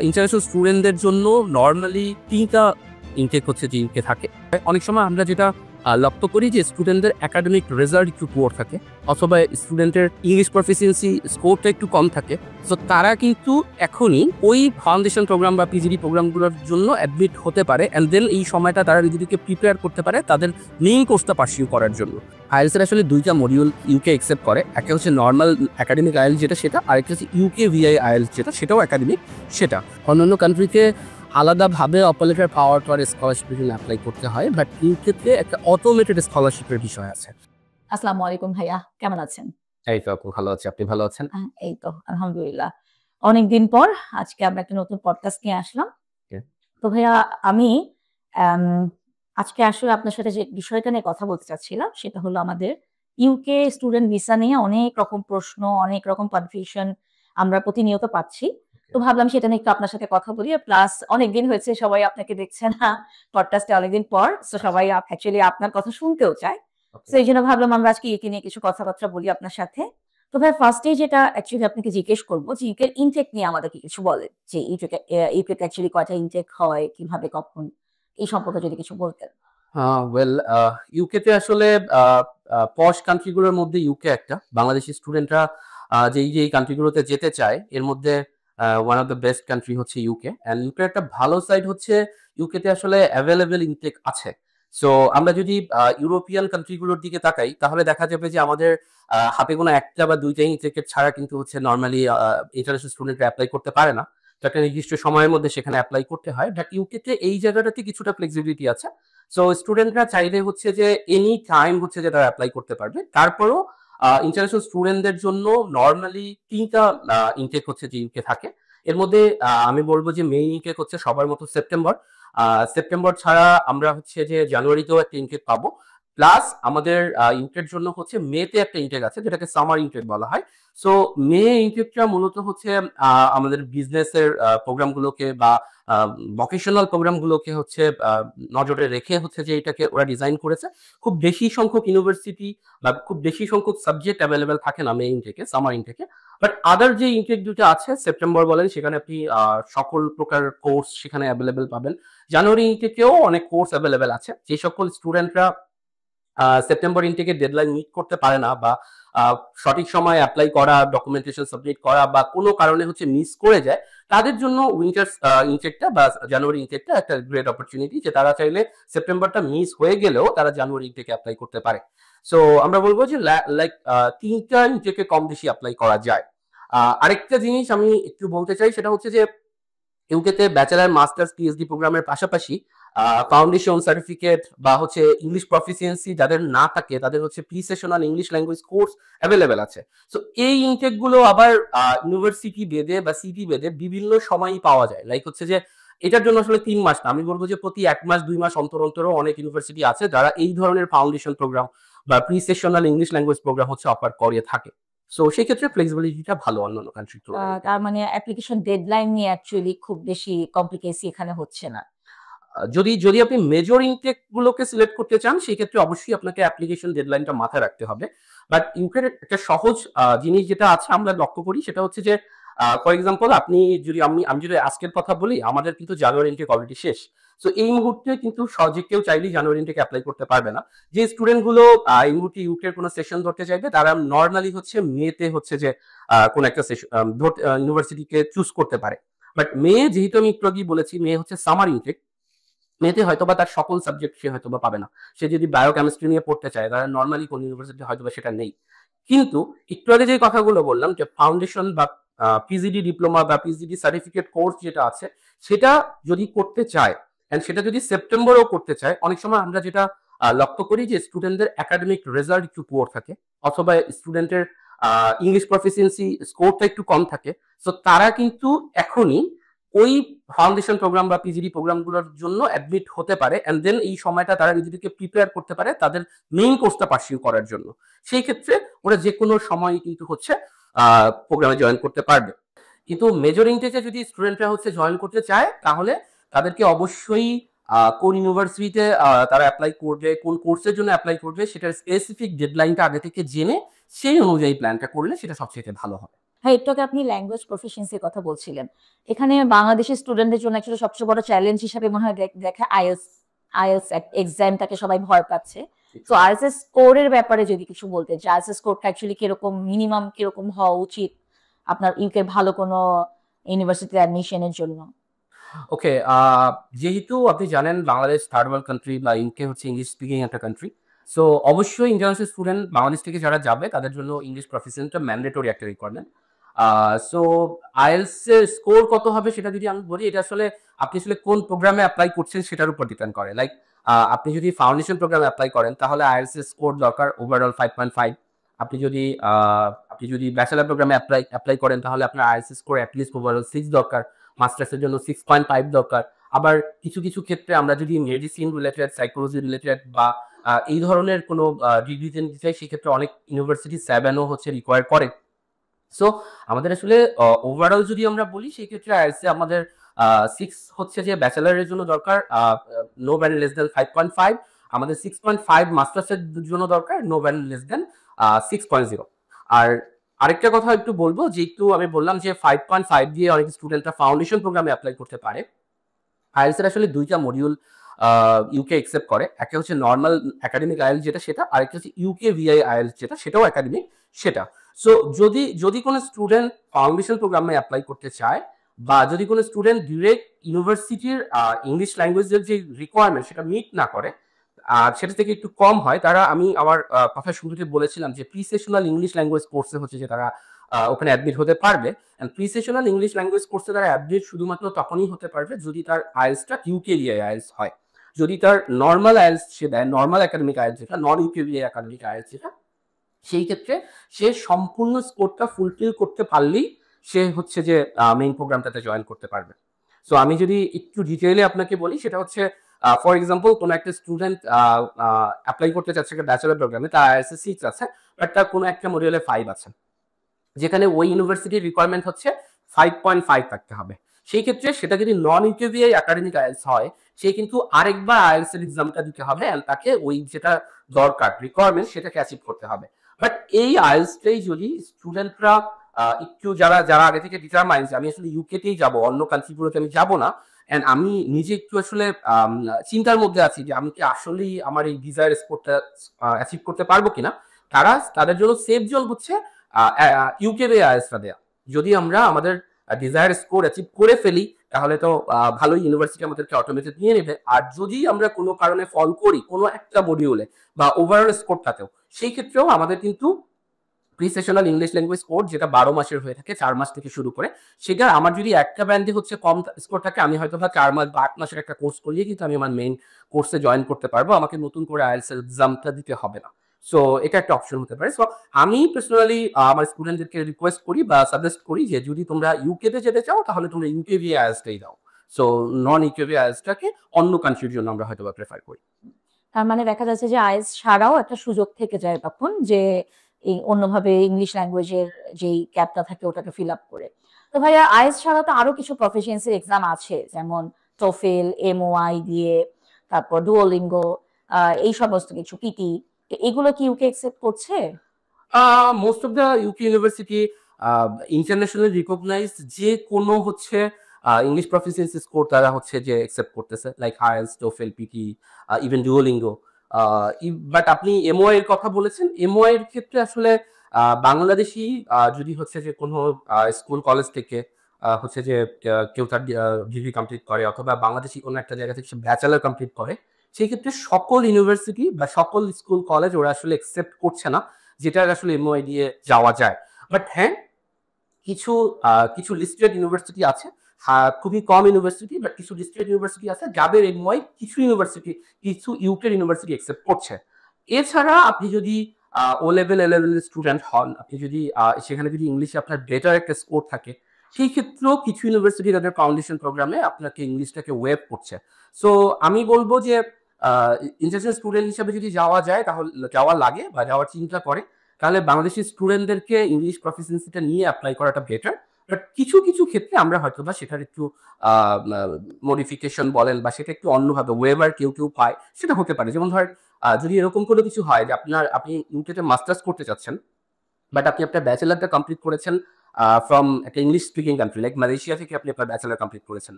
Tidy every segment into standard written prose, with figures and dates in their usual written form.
International স্টুডেন্টদের জন্য normally ৩টা ইনটেক হচ্ছে যে ইউকে থাকে। অনেক সময় আমরা যেটা লক্ষ্য করি যে স্টুডেন্টদের একাডেমিক রেজাল্ট একটু পুয়ার থাকে অথবা স্টুডেন্টের ইংলিশ প্রফিসিয়েন্সি স্কোরটা একটু কম থাকে। সো তারা কিন্তু এখনই ওই ফাউন্ডেশন প্রোগ্রাম বা পিজিডি প্রোগ্রামগুলোর জন্য অ্যাডমিট হতে পারে অ্যান্ড দেন এই সময়টা তারা নিজেদেরকে প্রিপেয়ার করতে পারে তাদের মেইন কোর্সটা পারসিউ করার জন্য। আইএলসের আসলে 2টা মডিউল ইউকে অ্যাকসেপ্ট করে। একটা হচ্ছে নর্মাল একাডেমিক আইএলস যেটা সেটা, আরেকটা হচ্ছে ইউকে ভিআই আইএলস যেটা সেটাও একাডেমিক সেটা। অন্যান্য কান্ট্রিতে আলাদাভাবে অপারেটর পাওয়ার পর স্কলারশিপের জন্য অ্যাপ্লাই করতে হয়, বাট ইউকেতে একটা অটোমেটেড স্কলারশিপের বিষয় আছে। আসসালামু আলাইকুম ভাইয়া, কেমন আছেন? এই তো আপু ভালো আছি, আপনি ভালো আছেন? এই তো আলহামদুলিল্লাহ। অনেকদিন পর আজকে আমরা একটা নতুন পডকাস্ট নিয়ে আসলাম। তো ভাইয়া আমি আজকে আসলে আপনার সাথে যে বিষয়টা নিয়ে কথা বলতে চাচ্ছিলাম সেটা হলো আমাদের ইউকে স্টুডেন্ট ভিসা নিয়ে অনেক রকম প্রশ্ন, অনেক রকম কনফিউশন আমরা প্রতিনিয়ত পাচ্ছি। তো ভাবলাম সেটা নিয়ে একটু আপনার সাথে কথা বলি। প্লাস অনেকদিন হয়েছে সবাই আপনাকে দেখছে না পডকাস্টে অনেকদিন পর। সো সবাই অ্যাকচুয়ালি আপনার কথা শুনতেও চায়। তো এই জন্য ভাবলাম আমরা আজকে ইউকে নিয়ে কিছু কথাবার্তা বলি আপনার সাথে। তো ভাই ফার্স্টে যেটা অ্যাকচুয়ালি আপনাকে জিজ্ঞেস করবো যে ইউকের ইনটেক নিয়ে আমাদেরকে কিছু বলেন। যে ইউকেতে অ্যাকচুয়ালি কয়টা ইনটেক হয়, কিভাবে, কখন, এই সম্পর্কে যদি কিছু বলতেন। ওয়েল, ইউকেতে আসলে পশ কান্ট্রিগুলোর মধ্যে ইউকে একটা। বাংলাদেশি স্টুডেন্টরা যেই কান্ট্রিগুলোতে যেতে চায় এর মধ্যে one of the best country হচ্ছে ইউকে। অ্যান্ড ইউকের একটা ভালো সাইড হচ্ছে ইউকেতে আসলে অ্যাভেলেবেল ইনটেক আছে। সো আমরা যদি ইউরোপিয়ান কান্ট্রিগুলোর দিকে তাকাই তাহলে দেখা যাবে যে আমাদের হাতে গোনা একটা বা দুইটা ইনটেকের ছাড়া কিন্তু হচ্ছে নর্মালি ইন্টারন্যাশনাল স্টুডেন্টরা অ্যাপ্লাই করতে পারে না। তো একটা নির্দিষ্ট সময়ের মধ্যে সেখানে অ্যাপ্লাই করতে হয়। বাট ইউকেতে এই জায়গাটাতে কিছুটা ফ্লেক্সিবিলিটি আছে। সো স্টুডেন্টরা চাইলে হচ্ছে যে এনি টাইম হচ্ছে যে তারা অ্যাপ্লাই করতে পারবে। তারপরও ইন্টারন্যাশনাল স্টুডেন্টদের জন্য নরমালি ৩টা ইনটেক হচ্ছে যে ইউকে থাকে। এর মধ্যে আমি বলবো যে মেইন ইনটেক হচ্ছে সবার মতো সেপ্টেম্বর। সেপ্টেম্বর ছাড়া আমরা হচ্ছে যে জানুয়ারিতেও একটা ইনটেক পাবো। প্লাস আমাদের ইনটেক জন্য হচ্ছে মেতে একটা ইনটেক আছে যেটাকে সামার ইনটেক বলা হয়। সো মে ইনটেকটা মূলত হচ্ছে আমাদের বিজনেসের প্রোগ্রামগুলোকে বা ভোকেশনাল প্রোগ্রামগুলোকে হচ্ছে নজরে রেখে হচ্ছে যে এটাকে ওরা ডিজাইন করেছে। খুব বেশি সংখ্যক ইউনিভার্সিটি বা খুব বেশি সংখ্যক সাবজেক্ট অ্যাভেলেবেল থাকে না মে ইনটেকে, সামার ইনটেকে। বাট আদার যে ইনটেক দুটো আছে সেপ্টেম্বর বলেন, সেখানে আপনি সকল প্রকার কোর্স সেখানে অ্যাভেলেবেল পাবেন। জানুয়ারি ইনটেকেও অনেক কোর্স অ্যাভেলেবেল আছে। যে সকল স্টুডেন্টরা সেপ্টেম্বর ইনটেকের ডেডলাইন মিট করতে পারে না বা সঠিক সময়ে অ্যাপ্লাই করা, ডকুমেন্টেশন সাবমিট করা বা কোনো কারণে হচ্ছে মিস করে যায়, তাদের জন্য উইন্টার ইনটেকটা বা জানুয়ারি ইনটেকটা একটা গ্রেট অপরচুনিটি যে তারা চাইলে সেপ্টেম্বরটা মিস হয়ে গেলেও তারা জানুয়ারি ইনটেকে অ্যাপ্লাই করতে পারে। সো আমরা বলবো যে লাইক 3টা ইনটেকে কম বেশি অ্যাপ্লাই করা যায়। আরেকটা জিনিস আমি একটু বলতে চাই সেটা হচ্ছে যে ইউকেতে ব্যাচেলার, মাস্টার্স, পিএইচডি প্রোগ্রামের পাশাপাশি ফাউন্ডেশন সার্টিফিকেট বা হচ্ছে ইংলিশ প্রফিসিয়েন্সি যাদের না থাকে তাদের হচ্ছে pre sessional English language course available আছে। সো এই ইনটেক গুলো আবার ইউনিভার্সিটি বেদে বা সিটি বেদে বিভিন্ন সময়ই পাওয়া যায়। লাইক হচ্ছে যে এটার জন্য আসলে 3 মাস না, আমি বলবো যে প্রতি 1 মাস 2 মাস অন্তর অন্তরও অনেক ইউনিভার্সিটি আছে যারা এই ধরনের ফাউন্ডেশন প্রোগ্রাম বা presessional English language program হচ্ছে অফার করে থাকে। সো সেই ক্ষেত্রে ফ্লেক্সিবিলিটিটা ভালো অন্যান্য কান্ট্রির তুলনায়। তার মানে অ্যাপ্লিকেশন ডেডলাইন নিয়ে অ্যাকচুয়ালি খুব বেশি কমপ্লিকেসি এখানে হচ্ছে না। যদি আপনি মেজর ইনটেক গুলোকে সিলেক্ট করতে চান সেই ক্ষেত্রে অবশ্যই আপনাকে অ্যাপ্লিকেশন ডেডলাইনটা মাথায় রাখতে হবে। বাট ইউকের একটা সহজ জিনিস যেটা আছে আমরা লক্ষ্য করি সেটা হচ্ছে যে ফর এক্সাম্পল আপনি যদি আমি যদি আজকের কথা বলি, আমাদের কিন্তু জানুয়ারি ইনটেক অলরেডি শেষ। সো এই মুহূর্তে কিন্তু সহজে কেউ চাইলেই জানুয়ারি ইনটেক অ্যাপ্লাই করতে পারবে না। যে স্টুডেন্ট গুলো এই মুহূর্তে ইউকের কোনো সেশন ধরতে চাইবে তারা নর্মালি হচ্ছে মেতে হচ্ছে যে কোন একটা সেশন ইউনিভার্সিটিকে চুজ করতে পারে। বাট মে যেহেতু আমি একটু আগেই বলেছি মে হচ্ছে সামার ইনটেক, মেতে হয়তোবা তার সকল সাবজেক্ট সে হয়তোবা পাবে না। সে যদি বায়োকেমিস্ট্রি নিয়ে পড়তে চায় তারা নর্মালি কোন ইউনিভার্সিটি হয়তোবা সেটা নেই। কিন্তু একটু আগে যে কথাগুলো বললাম যে ফাউন্ডেশন বা পিজিডি ডিপ্লোমা বা পিজিডি সার্টিফিকেট কোর্স যেটা আছে সেটা যদি করতে চায় এন্ড সেটা যদি সেপ্টেম্বরেও করতে চায়, অনেক সময় আমরা যেটা লক্ষ্য করি যে স্টুডেন্টদের একাডেমিক রেজাল্ট একটু পুয়ার থাকে অথবা স্টুডেন্টের ইংলিশ প্রফিসিয়েন্সি স্কোরটা একটু কম থাকে। সো তারা কিন্তু এখনই ওই ফাউন্ডেশন প্রোগ্রাম বা পিজিডি প্রোগ্রামগুলোর জন্য অ্যাডমিট হতে পারে অ্যান্ড দেন এই সময়টা তারা নিজেদেরকে প্রিপেয়ার করতে পারে তাদের মেইন কোর্সটা পারসিউ করার জন্য। সেই ক্ষেত্রে ওরা যে কোনো সময় কিন্তু হচ্ছে প্রোগ্রামে জয়েন করতে পারবে। কিন্তু মেজর ইনটেকে যদি স্টুডেন্টরা হচ্ছে জয়েন করতে চায় তাহলে তাদেরকে অবশ্যই কোন ইউনিভার্সিটিতে তারা অ্যাপ্লাই করবে, কোন কোর্সের জন্য অ্যাপ্লাই করবে সেটার স্পেসিফিক ডেডলাইনটা আগে থেকে জেনে সেই অনুযায়ী প্ল্যানটা করলে সেটা সবচেয়ে ভালো হবে। হ্যাঁ, একটু আগে আপনি ল্যাঙ্গুয়েজ প্রফিসিয়েন্সির কথা বলছিলেন। এখানে বাংলাদেশের স্টুডেন্টদের জন্য আসলে সবচেয়ে বড় চ্যালেঞ্জ হিসাবে মনে হয় দেখে আইএলটিএস আইএলটিএস এক্সামটাকে সবাই ভয় পাচ্ছে। তো আইএলটিএস স্কোরের ব্যাপারে যদি কিছু বলতে, যে আইএলটিএস স্কোরটা অ্যাকচুয়ালি কিরকম, মিনিমাম কিরকম হওয়া উচিত আপনার ইউকে ভালো কোনো ইউনিভার্সিটি অ্যাডমিশনের জন্য? ওকে, যেহেতু আপনি জানেন বাংলাদেশ থার্ড ওয়ার্ল্ড কান্ট্রি বা ইউকে হচ্ছে ইংলিশ স্পিকিং একটা কান্ট্রি, সো অবশ্যই ইন্টারন্যাশনাল স্টুডেন্ট বাংলাদেশ থেকে যারা যাবে তাদের জন্য ইংলিশ প্রফিসিয়েন্সিটা ম্যান্ডেটরি একটা রিকোয়ারমেন্ট। সো আইএলটিএস এর স্কোর কত হবে সেটা যদি আমি বলি, এটা আসলে আপনি আসলে কোন প্রোগ্রামে অ্যাপ্লাই করছেন সেটার উপর ডিপেন্ড করে। লাইক আপনি যদি ফাউন্ডেশন প্রোগ্রামে অ্যাপ্লাই করেন তাহলে আইএলটিএস এর স্কোর দরকার ওভারঅল 5.5। আপনি যদি ব্যাচেলার প্রোগ্রামে অ্যাপ্লাই করেন তাহলে আপনার আইএলটিএস স্কোর অ্যাটলিস্ট ওভারঅল 6 দরকার। মাস্টার্সের জন্য 6.5 দরকার। আবার কিছু কিছু ক্ষেত্রে আমরা যদি মেডিসিন রিলেটেড, সাইকোলজি রিলেটেড বা এই ধরনের কোনো ডিগ্রিতে নিতে চাই, সেক্ষেত্রে অনেক ইউনিভার্সিটি 7ও হচ্ছে রিকোয়ার করে। সো আমাদের আসলে ওভারঅল যদি আমরা বলি সেই ক্ষেত্রে আইএলটিএস এ আমাদের 6 হচ্ছে যে ব্যাচেলারের জন্য দরকার, নো ব্যান লেস দেন 5.5। আমাদের 6.5 মাস্টার্সের জন্য দরকার, নো ব্যান লেস দেন 6.0। আর আরেকটা কথা একটু বলবো, যেহেতু আমি বললাম যে 5.5 দিয়ে অনেক স্টুডেন্টরা ফাউন্ডেশন প্রোগ্রামে অ্যাপ্লাই করতে পারে। আইএলটিএস এর আসলে দুইটা মডিউল ইউকে অ্যাকসেপ্ট করে। একটা হচ্ছে নরমাল একাডেমিক আইএলটিএস যেটা সেটা, আরেকটা হচ্ছে ইউকে ভিআই আইএলটিএস যেটা, সেটাও একাডেমিক সেটা। সো যদি কোনো স্টুডেন্ট ফাউন্ডেশন প্রোগ্রামে অ্যাপ্লাই করতে চায় বা যদি কোনো স্টুডেন্ট ডিরেক্ট ইউনিভার্সিটির ইংলিশ ল্যাঙ্গুয়েজের যে রিকোয়ারমেন্ট সেটা মিট না করে, আর সেটা থেকে একটু কম হয়, তারা, আমি আমার কথা শুরুতে বলেছিলাম যে প্রি সেশনাল ইংলিশ ল্যাঙ্গুয়েজ কোর্সে হচ্ছে যে তারা ওখানে অ্যাডমিট হতে পারবে। প্রি সেশনাল ইংলিশ ল্যাঙ্গুয়েজ কোর্সে তারা অ্যাডমিট শুধুমাত্র তখনই হতে পারবে যদি তার আইএলটিএসটা ইউকেভিআই আইএলটিএস হয়। যদি তার নর্মাল আইএলটিএস সে দেয়, নর্মাল একাডেমিক আইএলটিএস যেটা, নন ইউকেভিআই একাডেমিক আইএলটিএস যেটা, সেই ক্ষেত্রে সে সম্পূর্ণ স্কোরটা ফুলফিল করতে পারলেই সে হচ্ছে যে মেইন প্রোগ্রামটাতে জয়েন করতে পারবে। সো আমি যদি একটু ডিটেইলে আপনাকে বলি, সেটা হচ্ছে ফর এক্সাম্পল কোনো একটা স্টুডেন্ট অ্যাপ্লাই করতে চাচ্ছে একটা ব্যাচেলার প্রোগ্রামে, তার আইএলটিএস 6 আছে, বাট তার কোনো একটা মডিউলে 5 আছে, যেখানে ওই ইউনিভার্সিটির রিকোয়ারমেন্ট হচ্ছে 5.5 থাকতে হবে। সেই ক্ষেত্রে সেটা যদি নন ইউকেভিআই একাডেমিক আইএলটিএস হয়, সে কিন্তু আরেকবার আইএলটিএস এর এক্সামটা দিতে হবে, এন্ড তাকে ওই যেটা দরকার রিকোয়ারমেন্ট সেটাকে অ্যাচিভ করতে হবে। বাট এই আইএলটিএসটাই যদি স্টুডেন্টরা একটু যারা যারা আগে থেকে ডিটারমাইন্ড যে আমি আসলে ইউকেতেই যাব, অন্য কান্ট্রিগুলোতে আমি যাব না, এন্ড আমি নিজে একটু আসলে চিন্তার মধ্যে আছি যে আমি কি আসলেই আমার এই ডিজায়ার স্কোরটা অ্যাচিভ করতে পারবো কিনা, তাদের জন্য সেফ জোন হচ্ছে ইউকেভিআই আইএলটিএসটা দেয়া। যদি আমরা আমাদের ডিজায়ার স্কোর অ্যাচিভ করে ফেলি তাহলে তো ভালোই, ইউনিভার্সিটি আমাদেরকে অটোমেটেড নিয়ে নেবে। আর যদি আমরা কোনো কারণে ফল করি কোনো একটা মডিউলে বা ওভারঅল স্কোরটাতেও, সেই ক্ষেত্রেও আমাদের কিন্তু pre sessional English language course যেটা 12 মাসের হয়ে থাকে, 4 মাস থেকে শুরু করে, সেটা আমার যদি একটা ব্যান্ডে হচ্ছে কম স্কোর থাকে, আমি হয়তো বা 4 মাস বা 8 মাসের একটা কোর্স করলেই কিন্তু আমি আমার মেইন কোর্সে জয়েন করতে পারবো, আমাকে নতুন করে আইএলটিএস এক্সামটা দিতে হবে না। সো এটা একটা অপশন হতে পারে। সো আমি পার্সোনালি আমার স্টুডেন্টদেরকে রিকোয়েস্ট করি বা সাজেস্ট করি যে যদি তোমরা ইউকেতে যেতে চাও তাহলে তোমরা ইউকেভিআই আইএলটিএসটাই দাও। সো নন ইউকেভিআই আইএলটিএসটাকে অন্য কান্ট্রির জন্য আমরা হয়তো বা প্রেফার করি। তার মানে দেখা যাচ্ছে যে আইএলটিএস ছাড়াও একটা সুযোগ থেকে যায় তখন, যে এই অন্যভাবে ইংলিশ ল্যাঙ্গুয়েজের যেই গ্যাপটা থাকে ওটাকে ফিল আপ করে। তো ভাইয়া, আইএলটিএস ছাড়াও তো আরো কিছু প্রফিসিয়েন্সি এক্সাম আছে, যেমন টোফেল, এমওআই দিয়ে, তারপর ডুওলিঙ্গো, এই সমস্ত কিছু, পিটি। এগুলো কি ইউকে অ্যাকসেপ্ট করছে? Most of the UK university internationally recognised যে কোনো হচ্ছে ইংলিশ প্রফিসিয়েন্সি স্কোর তারা হচ্ছে যে অ্যাকসেপ্ট করতেছে, like IELTS, TOEFL, PT, even Duolingo. But আপনি এমওআই এর কথা বলেছেন, এমওআই এর ক্ষেত্রে আসলে বাংলাদেশি যদি হচ্ছে যে কোনো স্কুল কলেজ থেকে হচ্ছে যে কেউ তার ডিগ্রি কমপ্লিট করে অথবা বাংলাদেশি কোনো একটা জায়গা থেকে ব্যাচেলার কমপ্লিট করে, সেই ক্ষেত্রে সকল ইউনিভার্সিটি বা সকল স্কুল কলেজ ওরা আসলে অ্যাকসেপ্ট করছে না যেটা আসলে এমওআই দিয়ে যাওয়া যায়। বাট হ্যাঁ, কিছু কিছু লিস্টেড ইউনিভার্সিটি আছে, খুবই কম ইউনিভার্সিটি, বাট কিছু লিস্টেড ইউনিভার্সিটি আছে যাদের এমওআই কিছু ইউনিভার্সিটি, কিছু ইউকের ইউনিভার্সিটি অ্যাকসেপ্ট করছে। এছাড়া আপনি যদি ও লেভেল, এ লেভেলের স্টুডেন্ট হন, আপনি যদি সেখানে যদি ইংলিশে আপনার বেটার একটা স্কোর থাকে, সেই ক্ষেত্রেও কিছু ইউনিভার্সিটি তাদের ফাউন্ডেশন প্রোগ্রামে আপনাকে ইংলিশটাকে ওয়েভ করছে। সো আমি বলবো যে ইন্টারন্যাশনাল স্টুডেন্ট হিসেবে যদি যাওয়া যায়, তাহলে যাওয়া লাগে বা যাওয়ার চিন্তা করে, তাহলে বাংলাদেশি স্টুডেন্টদেরকে ইংলিশ প্রফিসিয়েন্সিটা নিয়ে অ্যাপ্লাই করাটা বেটার। বাট কিছু কিছু ক্ষেত্রে আমরা হয়তো বা সেটার একটু মডিফিকেশন বলেন বা সেটা একটু অন্যভাবে ওয়েভার কেউ কেউ পায়, সেটা হতে পারে। যেমন ধরেন যদি এরকম কোনো কিছু হয় যে আপনি ইউকেতে মাস্টার্স করতে চাচ্ছেন, বাট আপনি আপনার ব্যাচেলারটা কমপ্লিট করেছেন ফ্রম একটা English speaking country like Malaysia থেকে আপনি আপনার ব্যাচেলার কমপ্লিট করেছেন,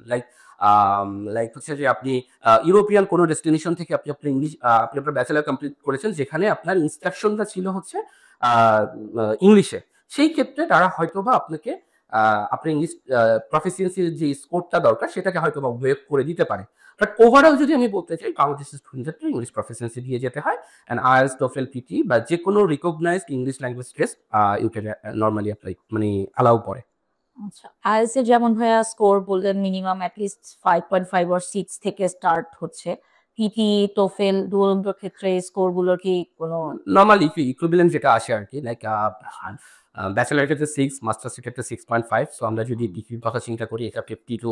লাইক হচ্ছে যে আপনি ইউরোপিয়ান কোনো ডেস্টিনেশন থেকে আপনি আপনার আপনি আপনার ব্যাচেলার কমপ্লিট করেছেন যেখানে আপনার ইনস্ট্রাকশনটা ছিল হচ্ছে ইংলিশে, সেই ক্ষেত্রে তারা হয়তোবা আপনাকে আপনার ইংলিশ প্রফিসিয়েন্সির যে স্কোরটা দরকার সেটাকে হয়তোবা ওয়েভ করে দিতে পারে। বাট ওভারঅল যদি আমি বলতে চাই, বাংলাদেশের স্টুডেন্টদের ইংলিশ প্রফিসিয়েন্সি দিয়ে যেতে হয়, অ্যান্ড আইএলটিএস, টোফেল, পিটি বা যে কোনো recognised English language test UK normally apply মানে অ্যালাউ করে। আচ্ছা, আইএলটিএস এর যেমন ভাইয়া স্কোর বললেন মিনিমাম অ্যাটলিস্ট 5.5 অর 6 থেকে স্টার্ট হচ্ছে। পিটি, টোফেল, ডুওলিঙ্গোর ক্ষেত্রে স্কোর গুলোর কি কোনো নর্মালি ইকুইভ্যালেন্ট যেটা আসে আর কি, লাইক ব্যাচেলার ক্ষেত্রে 6, মাস্টার্স ক্ষেত্রে 6.5। সো আমরা যদি ডিগ্রির কথা চিন্তা করি এটা 50 টু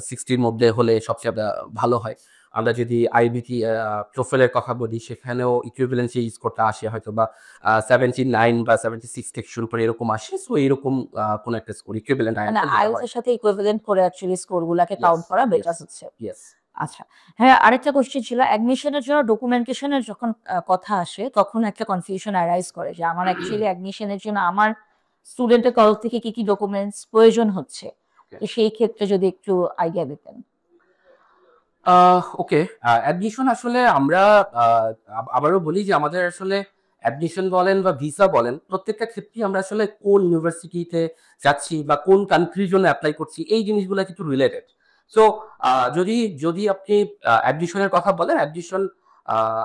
60-র মধ্যে হলে সবচেয়ে ভালো হয়। আমরা যদি আইবিটি টোফেলের কথা বলি সেখানেও ইকুইভ্যালেন্ট যে স্কোরটা আসে হয়তো বা 79 বা 76 থেকে শুরু করে এরকম আসে। সো এরকম কোনো একটা স্কোর ইকুইভ্যালেন্ট মানে আইএলটিএস এর সাথে ইকুইভ্যালেন্ট করে অ্যাকচুয়ালি স্কোর গুলাকে কাউন্ট করা বেটার হচ্ছে। ইয়েস। আচ্ছা, হ্যাঁ, আরেকটা কোশ্চেন ছিল অ্যাডমিশনের জন্য ডকুমেন্টেশনের যখন কথা আসে তখন একটা কনফিউশন অ্যারাইজ করে যে আমার অ্যাকচুয়ালি অ্যাডমিশনের জন্য আমার স্টুডেন্টের তরফ থেকে কি কি ডকুমেন্টস প্রয়োজন হচ্ছে, তো সেই ক্ষেত্রে যদি একটু আইডিয়া দিতেন। ওকে, অ্যাডমিশন আসলে আমরা আবারও বলি যে আমাদের আসলে অ্যাডমিশন বলেন বা ভিসা বলেন প্রত্যেকটা ক্ষেত্রেই আমরা আসলে কোন ইউনিভার্সিটিতে যাচ্ছি বা কোন কান্ট্রির জন্য অ্যাপ্লাই করছি এই জিনিসগুলো কিন্তু রিলেটেড। সো যদি যদি আপনি অ্যাডমিশনের কথা বলেন, অ্যাডমিশন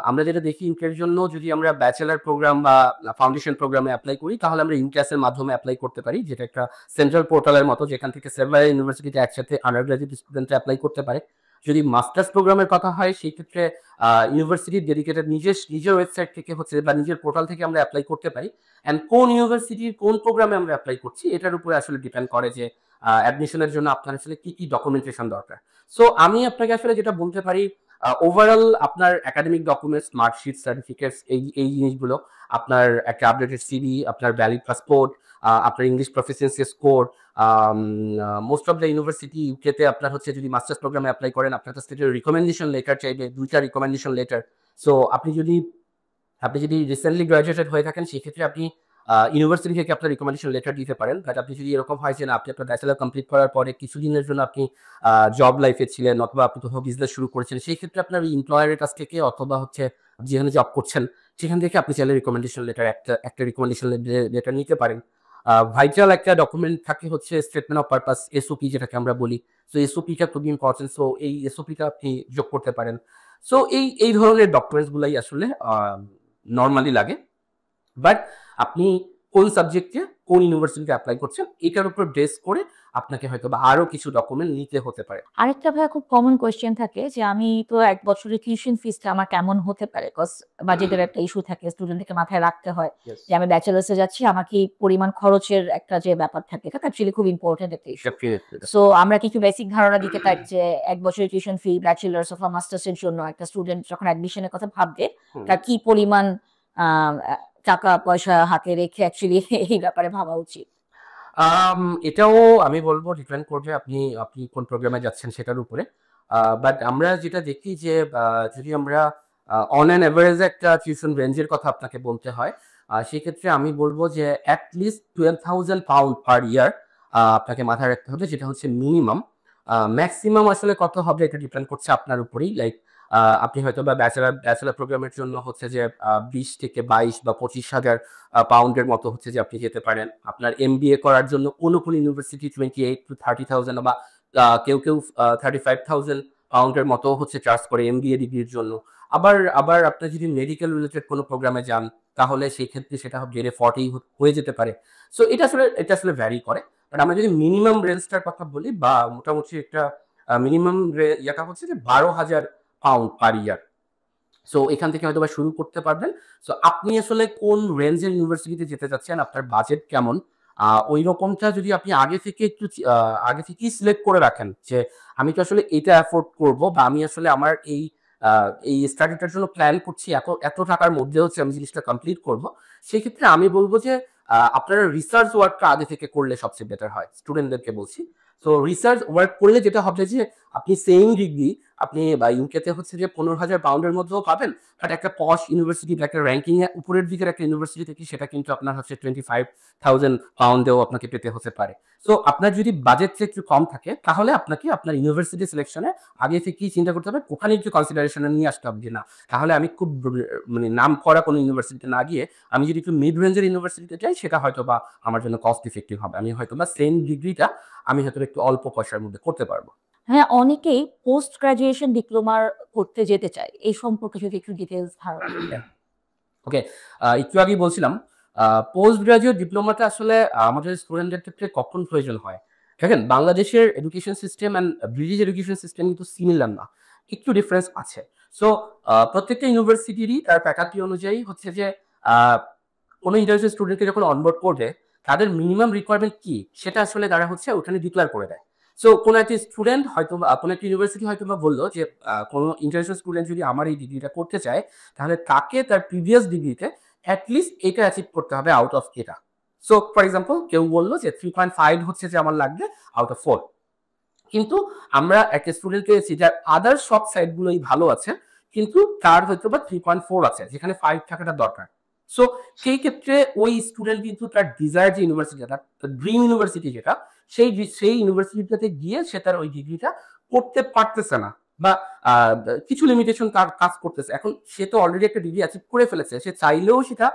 আমরা যেটা দেখি ইউকের জন্য যদি আমরা ব্যাচেলার প্রোগ্রাম বা ফাউন্ডেশন প্রোগ্রামে অ্যাপ্লাই করি তাহলে আমরা ইউক্যাসের মাধ্যমে অ্যাপ্লাই করতে পারি, যেটা একটা সেন্ট্রাল পোর্টালের মতো যেখান থেকে সেভারাল ইউনিভার্সিটিতে একসাথে আন্ডার গ্রাজুয়েট স্টুডেন্টরা অ্যাপ্লাই করতে পারে। যদি মাস্টার্স প্রোগ্রামের কথা হয় সেই ক্ষেত্রে ইউনিভার্সিটির ডেডিকেটেড নিজের ওয়েবসাইট থেকে হচ্ছে বা নিজের পোর্টাল থেকে আমরা অ্যাপ্লাই করতে পারি। অ্যান্ড কোন ইউনিভার্সিটির কোন প্রোগ্রামে আমরা অ্যাপ্লাই করছি এটার উপরে আসলে ডিপেন্ড করে যে অ্যাডমিশনের জন্য আপনার আসলে কি কি ডকুমেন্টেশন দরকার। সো আমি আপনাকে আসলে যেটা বলতে পারি, ওভারঅল আপনার একাডেমিক ডকুমেন্টস, মার্কশিট, সার্টিফিকেটস, এই জিনিসগুলো, আপনার একটা আপডেটেড সিভি, আপনার ভ্যালিড পাসপোর্ট, আপনার English proficiency score. Most of the university ইউকেতে আপনার হচ্ছে যদি মাস্টার্স প্রোগ্রামে অ্যাপ্লাই করেন আপনার কাছ থেকে রিকমেন্ডেশন লেটার চাইবে, 2টা রিকমেন্ডেশন লেটার। সো আপনি যদি রিসেন্টলি গ্রাজুয়েটেড হয়ে থাকেন সেক্ষেত্রে আপনি ইউনিভার্সিটি থেকে আপনার রিকমেন্ডেশন লেটার দিতে পারেন। বাট আপনি যদি এরকম হয় যে না আপনি আপনার ব্যাচেলার কমপ্লিট করার পরে কিছুদিনের জন্য আপনি জব লাইফে ছিলেন অথবা আপনি কোথাও বিজনেস শুরু করেছেন সেই ক্ষেত্রে আপনার এমপ্লয়ারের কাছ থেকে অথবা হচ্ছে যেখানে জব করছেন সেখান থেকে আপনি চাইলে রিকমেন্ডেশন লেটার একটা রিকমেন্ডেশন লেটার নিতে পারেন। ভাইটাল একটা ডকুমেন্ট থাকে হচ্ছে স্টেটমেন্ট অফ পারপাস, এসওপি যেটাকে আমরা বলি। সো এসওপিটা খুবই ইম্পর্টেন্ট। সো এই এসওপিটা আপনি যোগ করতে পারেন। সো এই ধরনের ডকুমেন্টস গুলাই আসলে নর্মালি লাগে। বাট আপনি কোন সাবজেক্টে কোন ইউনিভার্সিটিতে অ্যাপ্লাই করছেন এটার উপর বেস করে আপনাকে হয়তো বা আরো কিছু ডকুমেন্ট নিতে হতে পারে। আরেকটা ভাইয়া খুব কমন কোয়েশ্চেন থাকে যে আমি তো 1 বছরের টিউশন ফিসটা আমার কেমন হতে পারে? কজ বাজেটের একটা ইস্যু থাকে, স্টুডেন্টকে মাথায় রাখতে হয় Yes. যে আমি ব্যাচেলার্সে যাচ্ছি, আমার কি পরিমাণ খরচের একটা যে ব্যাপার থাকে এটা অ্যাকচুয়ালি খুব ইম্পর্টেন্ট একটা ইস্যু। Definitely. সো আমরা কিছু বেসিক ধারণা দিতে পারি যে 1 বছরের টিউশন ফি ব্যাচেলার্স অথবা মাস্টার্স এর জন্য একটা স্টুডেন্ট যখন অ্যাডমিশনের কথা ভাববে তার কি পরিমাণ আ টাকা পয়সা হাতে রেখে অ্যাকচুয়ালি এই ব্যাপারে ভাবা উচিত? এটাও আমি বলবো ডিপেন্ড করবে আপনি কোন প্রোগ্রামে যাচ্ছেন সেটার উপরে। বাট আমরা যেটা দেখি যে যদি আমরা অন অ্যান এভারেজ একটা টিউশন রেঞ্জের কথা আপনাকে বলতে হয়, সেক্ষেত্রে আমি বলবো যে অ্যাট লিস্ট £12,000 পার ইয়ার আপনাকে মাথায় রাখতে হবে, যেটা হচ্ছে মিনিমাম। ম্যাক্সিমাম আসলে কত হবে এটা ডিপেন্ড করছে আপনার উপরেই। লাইক আপনি হয়তো বা ব্যাচেলার প্রোগ্রামের জন্য হচ্ছে যে 20 থেকে 22 বা 25,000 পাউন্ডের মতো হচ্ছে যে আপনি যেতে পারেন। আপনার এমবিএ করার জন্য কোনো ইউনিভার্সিটি 28 to 30,000 বা কেউ 35,000 পাউন্ডের মতো হচ্ছে চার্জ করে এমবিএ ডিগ্রির জন্য। আবার আপনি যদি মেডিকেল রিলেটেড কোনো প্রোগ্রামে যান তাহলে সেই ক্ষেত্রে সেটা বেড়ে 40 হয়ে যেতে পারে। সো এটা আসলে ভ্যারি করে। বাট আমরা যদি মিনিমাম রেঞ্জটার কথা বলি বা মোটামুটি একটা মিনিমাম ইয়েটা হচ্ছে যে 12,000 পাউন্ড পার ইয়ার। সো এখান থেকে হয়তো বা শুরু করতে পারবেন। সো আপনি আসলে কোন রেঞ্জের ইউনিভার্সিটিতে যেতে চাচ্ছেন, আপনার বাজেট কেমন, ওই রকমটা যদি আপনি আগে থেকেই সিলেক্ট করে রাখেন যে আমি তো আসলে এটা অ্যাফোর্ড করব বা আমি আসলে আমার এই স্টাডিটার জন্য প্ল্যান করছি এত টাকার মধ্যে হচ্ছে আমি জিনিসটা কমপ্লিট করব, সেক্ষেত্রে আমি বলবো যে আপনারা রিসার্চ ওয়ার্কটা আগে থেকে করলে সবচেয়ে বেটার হয় স্টুডেন্টদেরকে বলছি। সো রিসার্চ ওয়ার্ক করলে যেটা হবে যে আপনি সেম ডিগ্রি আপনি ইউকেতে হচ্ছে যে 15,000 পাউন্ডের মধ্যেও পাবেন, বাট একটা পশ ইউনিভার্সিটি বা একটা র্যাঙ্কিং এ উপরের দিকের একটা ইউনিভার্সিটি থেকে সেটা কিন্তু আপনার হচ্ছে 25,000 পাউন্ডেও আপনাকে পেতে হতে পারে। সো আপনার যদি বাজেটটা একটু কম থাকে তাহলে আপনাকে আপনার ইউনিভার্সিটি সিলেকশনে আগে থেকেই চিন্তা করতে হবে, ওখানে একটু কনসিডারেশনে নিয়ে আসতে হবে যে না, তাহলে আমি খুব মানে নাম করা কোনো ইউনিভার্সিটিতে না গিয়ে আমি যদি একটু মিড রেঞ্জের ইউনিভার্সিটিতে যাই সেটা হয়তো বা আমার জন্য কস্ট ইফেক্টিভ হবে, আমি হয়তো বা সেম ডিগ্রিটা আমি হয়তো একটু অল্প পয়সার মধ্যে করতে পারবো। হ্যাঁ, অনেকেই পোস্ট গ্রাজুয়েশন ডিপ্লোমার করতে যেতে চায়। এই সম্পর্কে যদি একটু ডিটেইলস ধারণা দিতেন। ওকে, একটু আগেই বলছিলাম পোস্ট গ্রাজুয়েট ডিপ্লোমাটা আসলে আমাদের স্টুডেন্টদের ক্ষেত্রে কখন প্রয়োজন হয়। দেখেন বাংলাদেশের education system and British education system কিন্তু সিমিলার না, একটু ডিফারেন্স আছে। সো প্রত্যেকটা ইউনিভার্সিটিরই তার ফ্যাকাল্টি অনুযায়ী হচ্ছে যে আহ, কোনো ইন্টারন্যাশনাল স্টুডেন্টকে যখন অনবোর্ড করবে তাদের মিনিমাম রিকোয়ারমেন্ট কি সেটা আসলে তারা হচ্ছে ওখানে ডিক্লেয়ার করে দেয়। সো কোনো একটা স্টুডেন্ট হয়তো কোনো একটা ইউনিভার্সিটি হয়তো বা বললো যে কোনো ইন্টারন্যাশনাল স্টুডেন্ট যদি আমার এই ডিগ্রিটা করতে চায় তাহলে তাকে তার প্রিভিয়াস ডিগ্রিতে অ্যাটলিস্ট এটা অ্যাচিভ করতে হবে আউট অফ এটা। সো ফর এক্সাম্পল কেউ বললো যে 3.5 হচ্ছে যে আমার লাগবে আউট অফ 4, কিন্তু আমরা একটা স্টুডেন্ট পেয়েছি যার আদার সব সাইড গুলোই ভালো আছে কিন্তু তার হয়তো বা 3.4 আছে যেখানে 5 থাকাটা দরকার। সো সেই ক্ষেত্রে ওই স্টুডেন্ট কিন্তু তার ডিজায়ার যে ইউনিভার্সিটি, তার ড্রিম ইউনিভার্সিটি যেটা, সেই ইউনিভার্সিটিতে গিয়ে সে তার ওই ডিগ্রিটা করতে পারতেছে না, বা কিছু লিমিটেশন তার কাজ করতেছে। এখন সে তো অলরেডি একটা ডিগ্রি অ্যাচিভ করে ফেলেছে, সে চাইলেও সেটা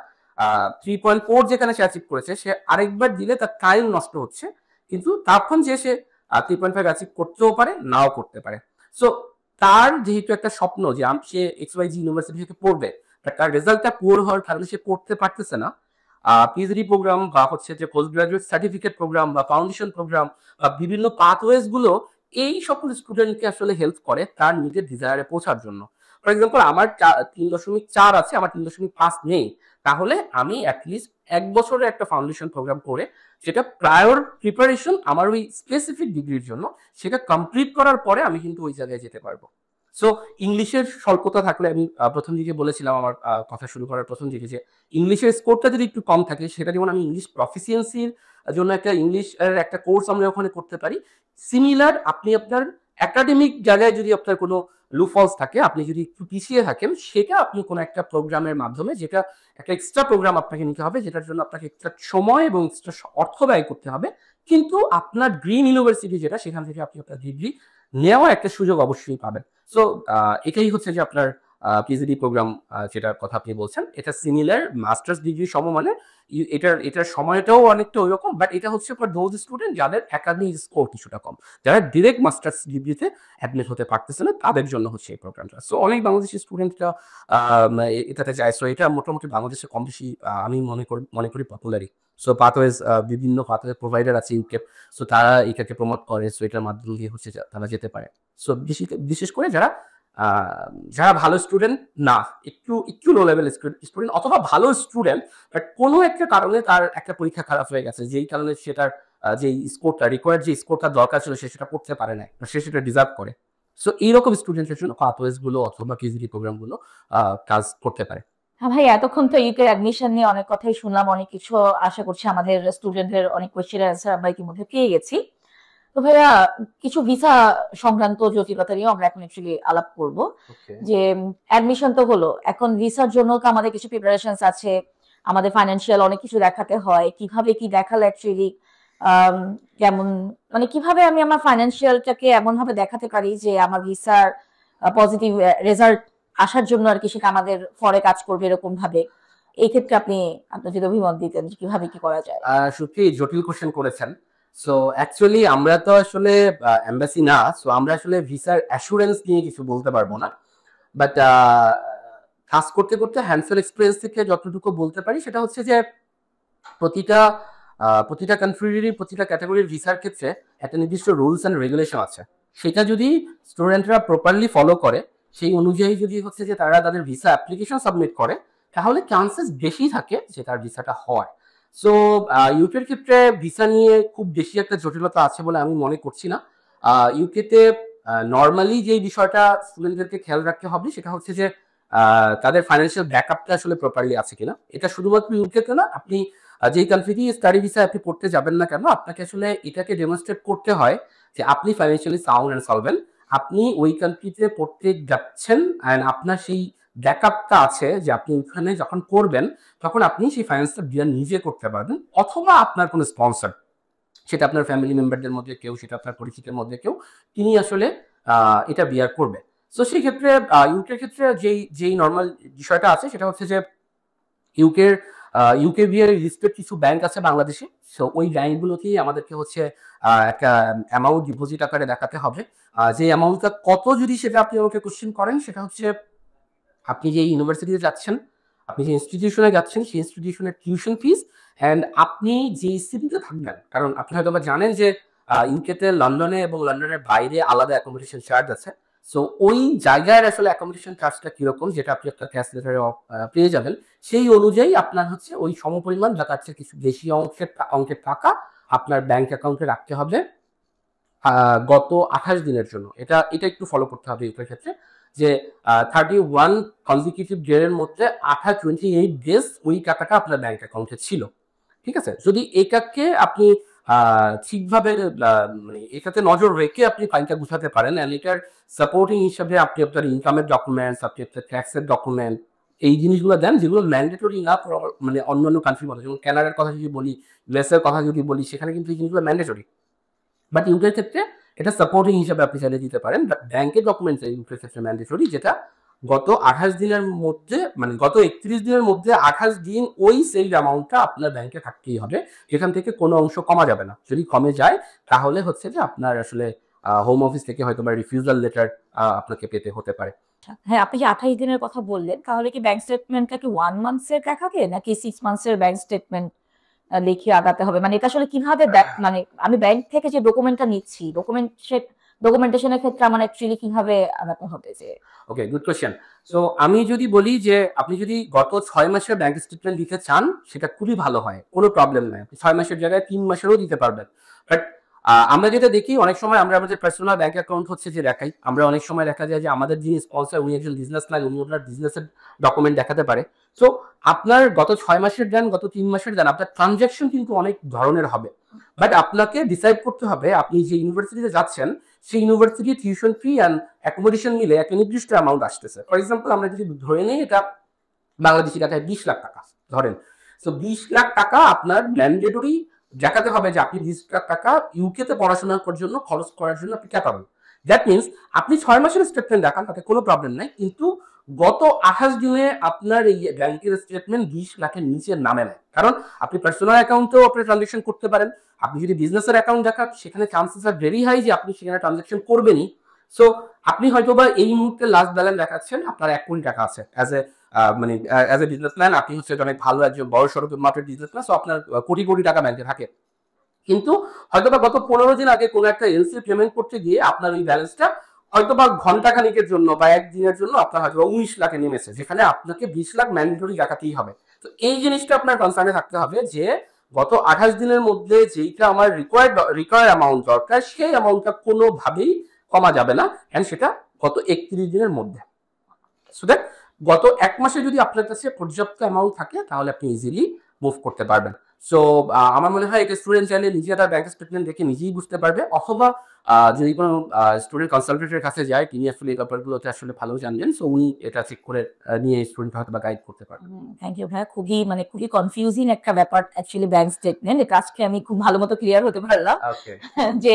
3.4 যেখানে সে অ্যাচিভ করেছে সে আরেকবার দিলে তার টাইম নষ্ট হচ্ছে, কিন্তু তখন যে সে 3.5 অ্যাচিভ করতেও পারে নাও করতে পারে। সো তার যেহেতু একটা স্বপ্ন যে সে XYZ ইউনিভার্সিটি থেকে পড়বে, তার রেজাল্টটা পুয়ার হওয়ার কারণে সে পড়তে পারতেছে না, পিএইচডি প্রোগ্রাম বা হচ্ছে যে পোস্ট গ্রাজুয়েট সার্টিফিকেট প্রোগ্রাম বা ফাউন্ডেশন প্রোগ্রাম বা বিভিন্ন পাথওয়েজ গুলো এই সকল স্টুডেন্টকে আসলে হেল্প করে তার নিজের ডিজায়ারে পৌঁছার জন্য। ফর এক্সাম্পল আমার 3.4 আছে, আমার 3.5 নেই, তাহলে আমি অ্যাটলিস্ট 1 বছরের একটা ফাউন্ডেশন প্রোগ্রাম করে যেটা প্রায়র প্রিপারেশন আমার ওই স্পেসিফিক ডিগ্রির জন্য, সেটা কমপ্লিট করার পরে আমি কিন্তু ওই জায়গায় যেতে পারবো। সো ইংলিশের স্বল্পতা থাকলে, আমি প্রথম দিকে বলেছিলাম আমার কথা শুরু করার প্রথম দিকে যে ইংলিশের স্কোরটা যদি একটু কম থাকে, সেটা যেমন আমি ইংলিশ প্রফিসিয়েন্সির জন্য একটা ইংলিশের একটা কোর্স আমরা ওখানে করতে পারি, সিমিলার আপনি আপনার একাডেমিক জায়গায় যদি আপনার কোনো লুফলস থাকে, আপনি যদি একটু পিছিয়ে থাকেন, সেটা আপনি কোনো একটা প্রোগ্রামের মাধ্যমে, যেটা একটা এক্সট্রা প্রোগ্রাম আপনাকে নিতে হবে, যেটার জন্য আপনাকে এক্সট্রা সময় এবং এক্সট্রা অর্থ ব্যয় করতে হবে, কিন্তু আপনার ড্রিম ইউনিভার্সিটি যেটা, সেখান থেকে আপনি আপনার ডিগ্রি নেওয়ার একটা সুযোগ অবশ্যই পাবেন। সো এটাই হচ্ছে যে আপনার পিএইচডি প্রোগ্রাম যেটার কথা আপনি বলছেন, এটা সিমিলার মাস্টার্স ডিগ্রি সমমানের। এটার সময়টাও অনেকটা ওইরকম, বাট এটা হচ্ছে ফর দোজ স্টুডেন্ট যাদের একাডেমিক স্কোর কিছুটা কম, যারা ডিরেক্ট মাস্টার্স ডিগ্রিতে অ্যাডমিট হতে পারতেছে না, তাদের জন্য হচ্ছে এই প্রোগ্রামটা। সো অনেক বাংলাদেশি স্টুডেন্টরা এটাতে যায়। সো এটা মোটামুটি বাংলাদেশে কম বেশি আমি মনে করি পপুলারই। সো পাথওয়েজ বিভিন্ন পাথওয়ে প্রোভাইডার আছে ইউকে, সো তারা এটাকে প্রমোট করে, সো এটার মাধ্যম দিয়ে হচ্ছে তারা যেতে পারে। সো বিশেষ করে যারা যারা ভালো স্টুডেন্ট না, একটু একটু লো লেভেল স্টুডেন্ট অথবা ভালো স্টুডেন্ট, বাট কোনো একটা কারণে তার একটা পরীক্ষা খারাপ হয়ে গেছে, যেই কারণে সেটার যে স্কোরটা রিকোয়ার্ড, যে স্কোরটা দরকার ছিল সে সেটা করতে পারে না, সে সেটা ডিজার্ভ করে। সো এইরকম স্টুডেন্টের জন্য পাথওয়েজ গুলো অথবা পিএইচডি প্রোগ্রাম গুলো কাজ করতে পারে। হ্যাঁ ভাই, এতক্ষণ তো ইউকে অ্যাডমিশন নিয়ে অনেক কথাই শুনলাম, অনেক কিছু আশা করছি আমাদের স্টুডেন্টদের অনেক কোয়েশ্চেনের অ্যান্সার আমরা ইতিমধ্যে পেয়ে গেছি। তো ভাইয়া, কিছু ভিসা সংক্রান্ত জটিলতা নিয়েও আমরা এখন অ্যাকচুয়ালি আলাপ করব। যে অ্যাডমিশন তো হলো, এখন ভিসার জন্য তো আমাদের কিছু প্রিপারেশনস আছে, আমাদের ফাইন্যান্সিয়াল অনেক কিছু দেখাতে হয়। কিভাবে কি দেখালে অ্যাকচুয়ালি যেমন মানে কিভাবে আমি আমার ফাইন্যান্সিয়ালটাকে এমন ভাবে দেখাতে পারি যে আমার ভিসার পজিটিভ রেজাল্ট আসার জন্য আর কি সেটা আমাদের ফরে কাজ করবে এরকম ভাবে। এই ক্ষেত্রে আপনি আপনার যদি অভিমত দিতেন যে কিভাবে কি করা যায়। সত্যি জটিল কোশ্চেন করেছেন। সো অ্যাকচুয়ালি আমরা তো আসলে এমবাসি না, সো আমরা আসলে ভিসার অ্যাসুরেন্স নিয়ে কিছু বলতে পারবো না, বাট কাজ করতে করতে হ্যান্ডসেল এক্সপিরিয়েন্স থেকে যতটুকু বলতে পারি সেটা হচ্ছে যে প্রতিটা কান্ট্রিরই প্রতিটা ক্যাটাগরির ভিসার ক্ষেত্রে একটা নির্দিষ্ট রুলস অ্যান্ড রেগুলেশন আছে। সেটা যদি স্টুডেন্টরা প্রপারলি ফলো করে, সেই অনুযায়ী যদি হচ্ছে যে তারা তাদের ভিসা অ্যাপ্লিকেশন সাবমিট করে, তাহলে চান্সেস বেশি থাকে যে তার ভিসাটা হয়। সো ইউকের ক্ষেত্রে ভিসা নিয়ে খুব বেশি একটা জটিলতা আছে বলে আমি মনে করছি না। ইউকেতে নর্মালি যে বিষয়টা স্টুডেন্টদেরকে খেয়াল রাখতে হবে সেটা হচ্ছে যে তাদের ফাইন্যান্সিয়াল ব্যাকআপটা আসলে প্রপারলি আছে কিনা। এটা শুধুমাত্র ইউকেতে না, আপনি যেই কান্ট্রিতেই স্টাডি ভিসা আপনি পড়তে যাবেন না কেন, আপনাকে আসলে এটাকে ডেমনস্ট্রেট করতে হয় যে আপনি ফাইন্যান্সিয়ালি সাউন্ড অ্যান্ড সলভেন্ট, আপনি ওই কান্ট্রিতে পড়তে যাচ্ছেন অ্যান্ড আপনার সেই ব্যাকআপটা আছে যে আপনি ওইখানে যখন করবেন তখন আপনি সেই ফাইন্যান্সটা বিয়ার নিজে করতে পারবেন, অথবা আপনার কোনো স্পন্সর, সেটা আপনার ফ্যামিলি মেম্বারদের মধ্যে কেউ, সেটা আপনার পরিচিতের মধ্যে কেউ, তিনি আসলে এটা বিয়ার করবে। সো সেই ক্ষেত্রে ইউকের ক্ষেত্রে যেই নর্মাল বিষয়টা আছে সেটা হচ্ছে যে ইউকে বিয়ার রেজিস্টার্ড কিছু ব্যাংক আছে বাংলাদেশে। সো ওই ব্যাংকগুলোতেই আমাদেরকে হচ্ছে একটা অ্যামাউন্ট ডিপোজিট আকারে দেখাতে হবে। যে অ্যামাউন্টটা কত, যদি সেটা আপনি আমাকে কোশ্চেন করেন, সেটা হচ্ছে আপনি যে ইউনিভার্সিটিতে যাচ্ছেন, আপনি যে ইনস্টিটিউশনে যাচ্ছেন, সেই ইনস্টিটিউশনের টিউশন ফিস অ্যান্ড আপনি যে সিটিতে থাকবেন। কারণ আপনি হয়তো জানেন যে ইউকেতে লন্ডনে এবং লন্ডনের বাইরে আলাদা অ্যাকোমোডেশন চার্জ আছে। সো ওই জায়গায় আসলে অ্যাকোমোডেশন চার্জটা কিরকম, যেটা আপনি একটা ক্যাশ লেটারে পেয়ে যাবেন, সেই অনুযায়ী আপনার হচ্ছে ওই সমপরিমাণ বা তার চেয়ে কিছু বেশি অঙ্কের টাকা আপনার ব্যাংক অ্যাকাউন্টে রাখতে হবে গত 28 দিনের জন্য। এটা একটু ফলো করতে হবে ইউকের ক্ষেত্রে, যে 31 কনজিকিউটিভ ডের মধ্যে 28 ডেজ ওই টাকাটা আপনার ব্যাংক অ্যাকাউন্টে ছিল। ঠিক আছে, যদি এটাকে আপনি ঠিকভাবে মানে এটাতে নজর রেখে আপনি ফাইলটা গুছাতে পারেন, অ্যান্ড এটার সাপোর্টিং হিসাবে আপনি আপনার ইনকামের ডকুমেন্টস, আপনি আপনার ট্যাক্সের ডকুমেন্ট, এই জিনিসগুলো দেন, যেগুলো ম্যান্ডেটরি না মানে অন্যান্য কান্ট্রির মধ্যে। যেমন কানাডার কথা যদি বলি, ইউএস এর কথা যদি বলি, সেখানে কিন্তু এই জিনিসগুলো ম্যান্ডেটরি। বাট ইউকের ক্ষেত্রে এটা সাপোর্টিং হিসাবে আপনি চাইলে দিতে পারেন। বাট ব্যাংকের ডকুমেন্টস ইউকের ক্ষেত্রে ম্যান্ডেটরি, যেটা গত 28 দিনের মধ্যে, মানে গত 31 দিনের মধ্যে 28 দিন ওই সেল অ্যামাউন্টটা আপনার ব্যাংকে থাকতেই হবে। যেখান থেকে কোনো অংশ কমা যাবে না। যদি কমে যায় তাহলে হচ্ছে যে আপনার আসলে হোম অফিস থেকে হয়তো বা রিফিউজাল লেটার আপনাকে পেতে হতে পারে। হ্যাঁ, আপনি যে 28 দিনের কথা বললেন, তাহলে কি ব্যাংক স্টেটমেন্টটা কি 1 মান্থসের দেখাবে নাকি 6 মান্থসের ব্যাংক স্টেটমেন্ট লিখে আগাতে হবে? মানে এটা আসলে কিভাবে মানে আমি ব্যাংক থেকে যে ডকুমেন্টটা নিচ্ছি, ডকুমেন্টেশনের ক্ষেত্রে আমার অ্যাকচুয়ালি কিভাবে আগাতে হবে? যে ওকে, গুড কোয়েশ্চেন। সো আমি যদি বলি যে আপনি যদি গত 6 মাসের ব্যাংক স্টেটমেন্ট দিতে চান, সেটা খুবই ভালো হয়, কোনো প্রবলেম নাই। আপনি 6 মাসের জায়গায় 3 মাসেরও দিতে পারবেন। বাট আমরা যেটা দেখি, অনেক সময় আমরা আমাদের পার্সোনাল ব্যাংক অ্যাকাউন্ট হচ্ছে যে দেখাই, আমরা অনেক সময় দেখা যায় যে আমাদের যিনি স্পন্সর, উনি একজন বিজনেসম্যান, উনি ওনার বিজনেসের ডকুমেন্ট দেখাতে পারে। সো আপনার গত 6 মাসের দেন, গত 3 মাসের দেন, আপনার ট্রানজ্যাকশন কিন্তু অনেক ধরনের হবে। বাট আপনাকে ডিসাইড করতে হবে আপনি যে ইউনিভার্সিটিতে যাচ্ছেন, সেই university tuition fee and accommodation মিলে একটা নির্দিষ্ট অ্যামাউন্ট আসতেছে। ফর এক্সাম্পল, আমরা যদি ধরে নিই এটা বাংলাদেশি টাকায় 20 লাখ টাকা ধরেন। সো 20 লাখ টাকা আপনার ম্যান্ডেটরি দেখাতে হবে যে আপনি 20 লাখ টাকা ইউকেতে পড়াশোনা করার জন্য, খরচ করার জন্য আপনি ক্যাপাবল। দ্যাট মিনস আপনি 6 মাসের স্টেটমেন্ট দেখান, তাতে কোনো প্রবলেম নাই, কিন্তু গত 28 দিনে আপনার এই ব্যাংকের স্টেটমেন্ট 20 লাখের নিচে নামে নেয়। কারণ আপনি পার্সোনাল অ্যাকাউন্টেও আপনি ট্রানজাকশন করতে পারেন, আপনি যদি বিজনেসের অ্যাকাউন্ট দেখান, সেখানে চান্সেস আর ভেরি হাই যে আপনি সেখানে ট্রানজাকশন করবেনই। সো আপনি হয়তো বা এই মুহূর্তে লাস্ট ব্যালেন্স দেখাচ্ছেন আপনার 1 কোটি টাকা আছে, মানে অ্যাজ এ বিজনেসম্যান আপনি হচ্ছে অনেক ভালো একজন বড় সড়ক মাপের বিজনেসম্যান, সো আপনার কোটি কোটি টাকা ব্যাংকে থাকে। কিন্তু হয়তোবা গত 15 দিন আগে কোনো একটা এলসি পেমেন্ট করতে গিয়ে আপনার ওই ব্যালেন্সটা হয়তোবা ঘন্টা খানিকের জন্য বা একদিনের জন্য আপনার হয়তো 19 লাখে নেমেছে, যেখানে আপনাকে 20 লাখ ম্যান্ডেটরি দেখাতেই হবে। তো এই জিনিসটা আপনার কনসার্নে থাকতে হবে যে গত 28 দিনের মধ্যে যেইটা আমার রিকোয়ার্ড অ্যামাউন্ট দরকার, সেই অ্যামাউন্টটা কোনোভাবেই কমা যাবে না, এন্ড সেটা গত 31 দিনের মধ্যে। সো দ্যাট গত 1 মাসে যদি আপনার কাছে পর্যাপ্ত অ্যামাউন্ট থাকে, তাহলে আপনি ইজিলি মুভ করতে পারবেন। সো আমার মনে হয় এটা স্টুডেন্ট চাইলে নিজে তার ব্যাংক স্টেটমেন্ট দেখে নিজেই বুঝতে পারবে, অথবা যদি কোনো স্টুডেন্ট কনসালটেন্টের কাছে যায়, তিনি আসলে এই ব্যাপারগুলোতে আসলে ভালো জানবেন, সো উনি এটা চেক করে নিয়ে স্টুডেন্ট হয়তো বা গাইড করতে পারবেন। থ্যাংক ইউ ভাইয়া, খুবই কনফিউজিং একটা ব্যাপার অ্যাকচুয়ালি ব্যাংক স্টেটমেন্ট। এটা আজকে আমি খুব ভালো মতো ক্লিয়ার হতে পারলাম ওকে, যে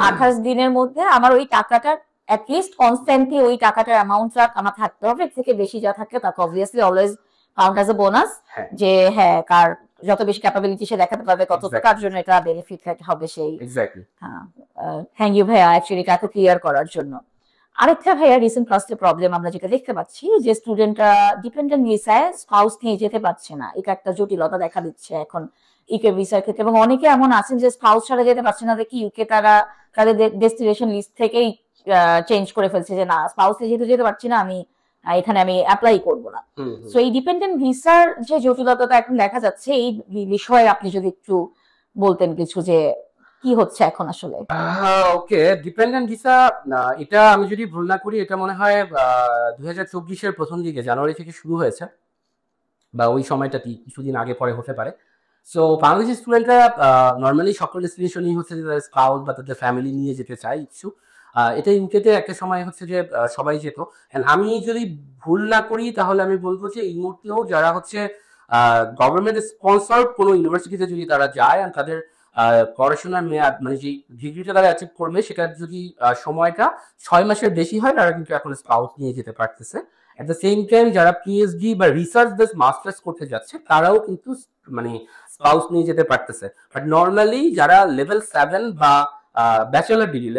28 দিনের মধ্যে আমার ওই টাকাটার অ্যাটলিস্ট কনস্ট্যান্টলি ওই টাকাটার অ্যামাউন্টটা আমার থাকতে হবে। এর থেকে বেশি যা থাকে তাকে obviously always count as a bonus, যে হ্যাঁ কার যত বেশি ক্যাপাবিলিটি সে দেখাতে পারবে, কত টাকার জন্য এটা বেনিফিট হবে সেই। এক্স্যাক্টলি। হ্যাঁ, থ্যাংক ইউ ভাইয়া অ্যাকচুয়ালি এটা ক্লিয়ার করার জন্য। আরেকটা ভাইয়া, রিসেন্ট ফার্স্টে প্রবলেম আমরা যেটা দেখতে পাচ্ছি যে স্টুডেন্টরা ডিপেন্ডেন্ট ভিসায় স্পাউস নিয়ে যেতে পারছে না। এটা একটা জটিলতা দেখা দিচ্ছে এখন ইউকে ভিসার ক্ষেত্রে, এবং অনেকে এমন আছেন যে স্পাউস ছাড়া যেতে পারছে না দেখি ইউকে তারা তাদের ডেস্টিনেশন লিস্ট থেকেই চেঞ্জ করে ফেলছে যে না, স্পাউসে যেহেতু যেতে পারছি না, আমি এখানে আমি অ্যাপ্লাই করবো না। সো এই ডিপেন্ডেন্ট ভিসার যে জটিলতাটা এখন দেখা যাচ্ছে, এই বিষয়ে আপনি যদি একটু বলতেন কিছু, যে কি হচ্ছে এখন আসলে। ওকে, ডিপেন্ডেন্ট ভিসা, এটা আমি যদি ভুল না করি, এটা মনে হয় 2024-এর প্রথম দিকে জানুয়ারি থেকে শুরু হয়েছে, বা ওই সময়টা কিছুদিন আগে পরে হতে পারে। সো বাংলাদেশি স্টুডেন্টরা নর্মালি সকল ডেস্টিনেশনই হচ্ছে যে তাদের স্পাউস বা তাদের ফ্যামিলি নিয়ে যেতে চায় ইচ্ছুক। এটা ইউকেতে একটা সময় হচ্ছে যে সবাই যেত। And আমি যদি ভুল না করি তাহলে আমি বলবো যে এই মুহূর্তেও যারা হচ্ছে গভর্নমেন্ট স্পন্সর কোনো ইউনিভার্সিটিতে যদি তারা যায় আর তাদের পড়াশোনার মেয়াদ মানে যে ডিগ্রিটা তারা অ্যাচিভ করবে সেটার যদি সময়টা 6 মাসের বেশি হয় তারা কিন্তু এখন স্কাউট নিয়ে যেতে পারতেছে। এট দ্য সেম টাইম যারা পিএইচডি বা রিসার্চ বেস মাস্টার্স করতে যাচ্ছে তারাও কিন্তু মানে স্কাউট নিয়ে যেতে পারতেছে। বাট নর্মালি যারা লেভেল 7 বা ব্যাচেলার ডিগ্রি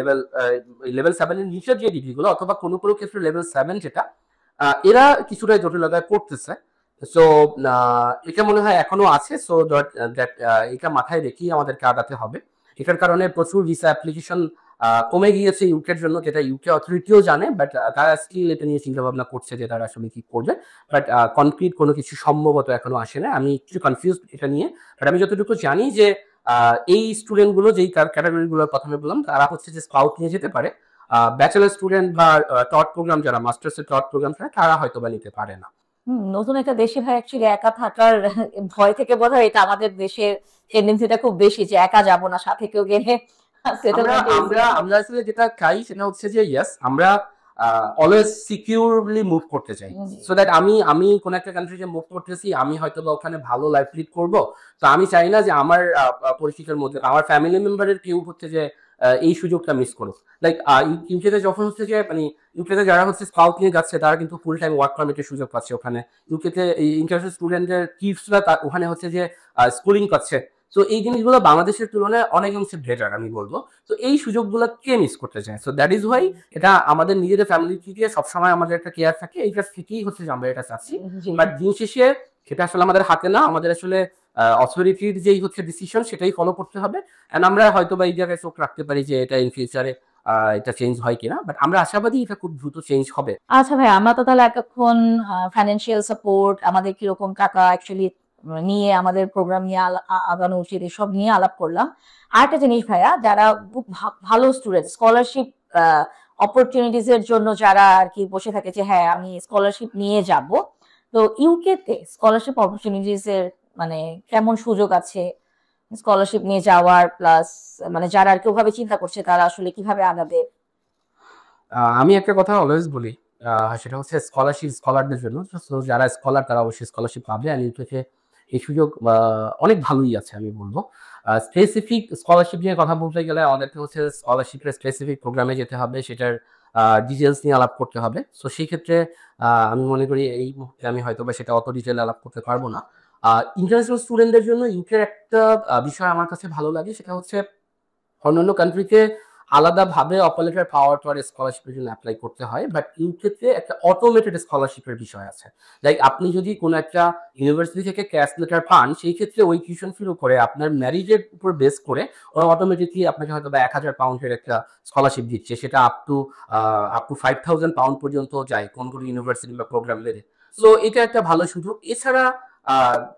লেভেল 7 এর নিচের যে ডিগ্রিগুলো অথবা কোনো কোনো ক্ষেত্রে লেভেল 7 যেটা এরা কিছুটা জটিলতায় পড়তেছে। সো এটা মনে হয় এখনো আছে। সো এটা মাথায় রেখেই আমাদেরকে আগাতে হবে। এটার কারণে প্রচুর ভিসা অ্যাপ্লিকেশন কমে গিয়েছে ইউকের জন্য, যেটা ইউকে অথরিটিও জানে, বাট তারা স্টিল এটা নিয়ে চিন্তা ভাবনা করছে যে তারা আসলে কি করবে। বাট কনক্রিট কোনো কিছু সম্ভবত এখনো আসে না। আমি একটু কনফিউজ এটা নিয়ে, বাট আমি যতটুকু জানি যে এই স্টুডেন্টগুলো যেই ক্যাটাগরিগুলোর কথা আমি বললাম তারা হচ্ছে যে স্কাউট নিয়ে যেতে পারে। ব্যাচেলার স্টুডেন্ট বা টট প্রোগ্রাম যারা মাস্টার্সের টট প্রোগ্রাম তারা হয়তো বা নিতে পারে না। নতুন একটা দেশে ভাই অ্যাকচুয়ালি একা থাকার ভয় থেকে বোধহয় এটা আমাদের দেশের টেন্ডেন্সিটা খুব বেশি যে একা যাব না, সাথে কেউ গেলে আমরা আসলে যেটা চাই সেটা হচ্ছে যে ইয়েস আমরা অলওয়েজ সিকিউরলি মুভ করতে চাই। সো দ্যাট আমি কোন একটা কান্ট্রিতে মুভ করতেছি, আমি হয়তো বা ওখানে ভালো লাইফ লিড করবো। তো আমি চাই না যে আমার পরিচিতের মধ্যে আমার ফ্যামিলি মেম্বারের কেউ হচ্ছে যে এই সুযোগটা মিস করুক। লাইক ইউকেতে যখন হচ্ছে যে মানে ইউকেতে যারা হচ্ছে স্কাউট নিয়ে যাচ্ছে তারা কিন্তু ফুল টাইম ওয়ার্ক পারমিটের সুযোগ পাচ্ছে ওখানে। ইউকেতে ইন্টারন্যাশনাল স্টুডেন্টদের কিডসরা ওখানে হচ্ছে যে স্কুলিং পাচ্ছে। তো এই জিনিসগুলো বাংলাদেশের তুলনায় অনেক অংশে বেটার আমি বলবো। তো এই সুযোগগুলো কে মিস করতে চায়? সো দ্যাট ইজ ওয়াই এটা আমাদের নিজেদের ফ্যামিলি থেকে সবসময় আমাদের একটা কেয়ার থাকে, এইটা থেকেই হচ্ছে যে আমরা এটা চাচ্ছি। বাট দিন শেষে সেটা আসলে আমাদের হাতে না, আমাদের আসলে অথরিটির যেই হচ্ছে ডিসিশন সেটাই ফলো করতে হবে। এন্ড আমরা হয়তো বা এই জায়গায় চোখ রাখতে পারি যে এটা ইন ফিউচারে এটা চেঞ্জ হয় কিনা, বাট আমরা আশাবাদী এটা খুব দ্রুত চেঞ্জ হবে। আচ্ছা ভাই, আমরা তো তাহলে এতক্ষণ ফাইন্যান্সিয়াল সাপোর্ট, আমাদের কিরকম টাকা অ্যাকচুয়ালি নিয়ে আমাদের প্রোগ্রাম নিয়ে আগানো উচিত এসব নিয়ে আলাপ করলাম। আরেকটা জিনিস ভাইয়া, যারা খুব ভালো স্টুডেন্ট, স্কলারশিপ অপরচুনিটিস এর জন্য যারা আর কি বসে থাকে যে হ্যাঁ আমি স্কলারশিপ নিয়ে যাব, তো ইউকেতে স্কলারশিপ অপরচুনিটিস এর মানে কেমন সুযোগ আছে স্কলারশিপ নিয়ে যাওয়ার, প্লাস মানে যারা আর কি ওভাবে চিন্তা করছে তারা আসলে কিভাবে আগাবে? আমি একটা কথা অলওয়েজ বলি, সেটা হচ্ছে স্কলারদের জন্য। তো যারা স্কলার তারা অবশ্যই স্কলারশিপ পাবে। আর ইউকেতে এই সুযোগ অনেক ভালোই আছে আমি বলবো। স্পেসিফিক স্কলারশিপ নিয়ে কথা বলতে গেলে আমাদেরকে হচ্ছে স্কলারশিপের স্পেসিফিক প্রোগ্রামে যেতে হবে, সেটার ডিটেলস নিয়ে আলাপ করতে হবে। সো সেই ক্ষেত্রে আমি মনে করি এই মুহূর্তে আমি হয়তো বা সেটা অত ডিটেল আলাপ করতে পারবো না। ইন্টারন্যাশনাল স্টুডেন্টদের জন্য ইউকের একটা বিষয় আমার কাছে ভালো লাগে, সেটা হচ্ছে অন্যান্য কান্ট্রিতে আলাদাভাবে অফার লেটার পাওয়ার পরে স্কলারশিপের জন্য অ্যাপ্লাই করতে হয়, বাট ইউকেতে একটা অটোমেটেড স্কলারশিপের বিষয় আছে। লাইক আপনি যদি কোনো একটা ইউনিভার্সিটি থেকে ক্যাশ লেটার পান, সেই ক্ষেত্রে ওই টিউশন ফির উপরে আপনার ম্যারিটের উপর বেস করে ওরা অটোমেটিকলি আপনাকে হয়তো বা 1000 পাউন্ডের একটা স্কলারশিপ দিচ্ছে। সেটা আপ টু 5000 পাউন্ড পর্যন্ত যায় কোন কোনো ইউনিভার্সিটি বা প্রোগ্রাম লেগে। সো এটা একটা ভালো সুযোগ। এছাড়া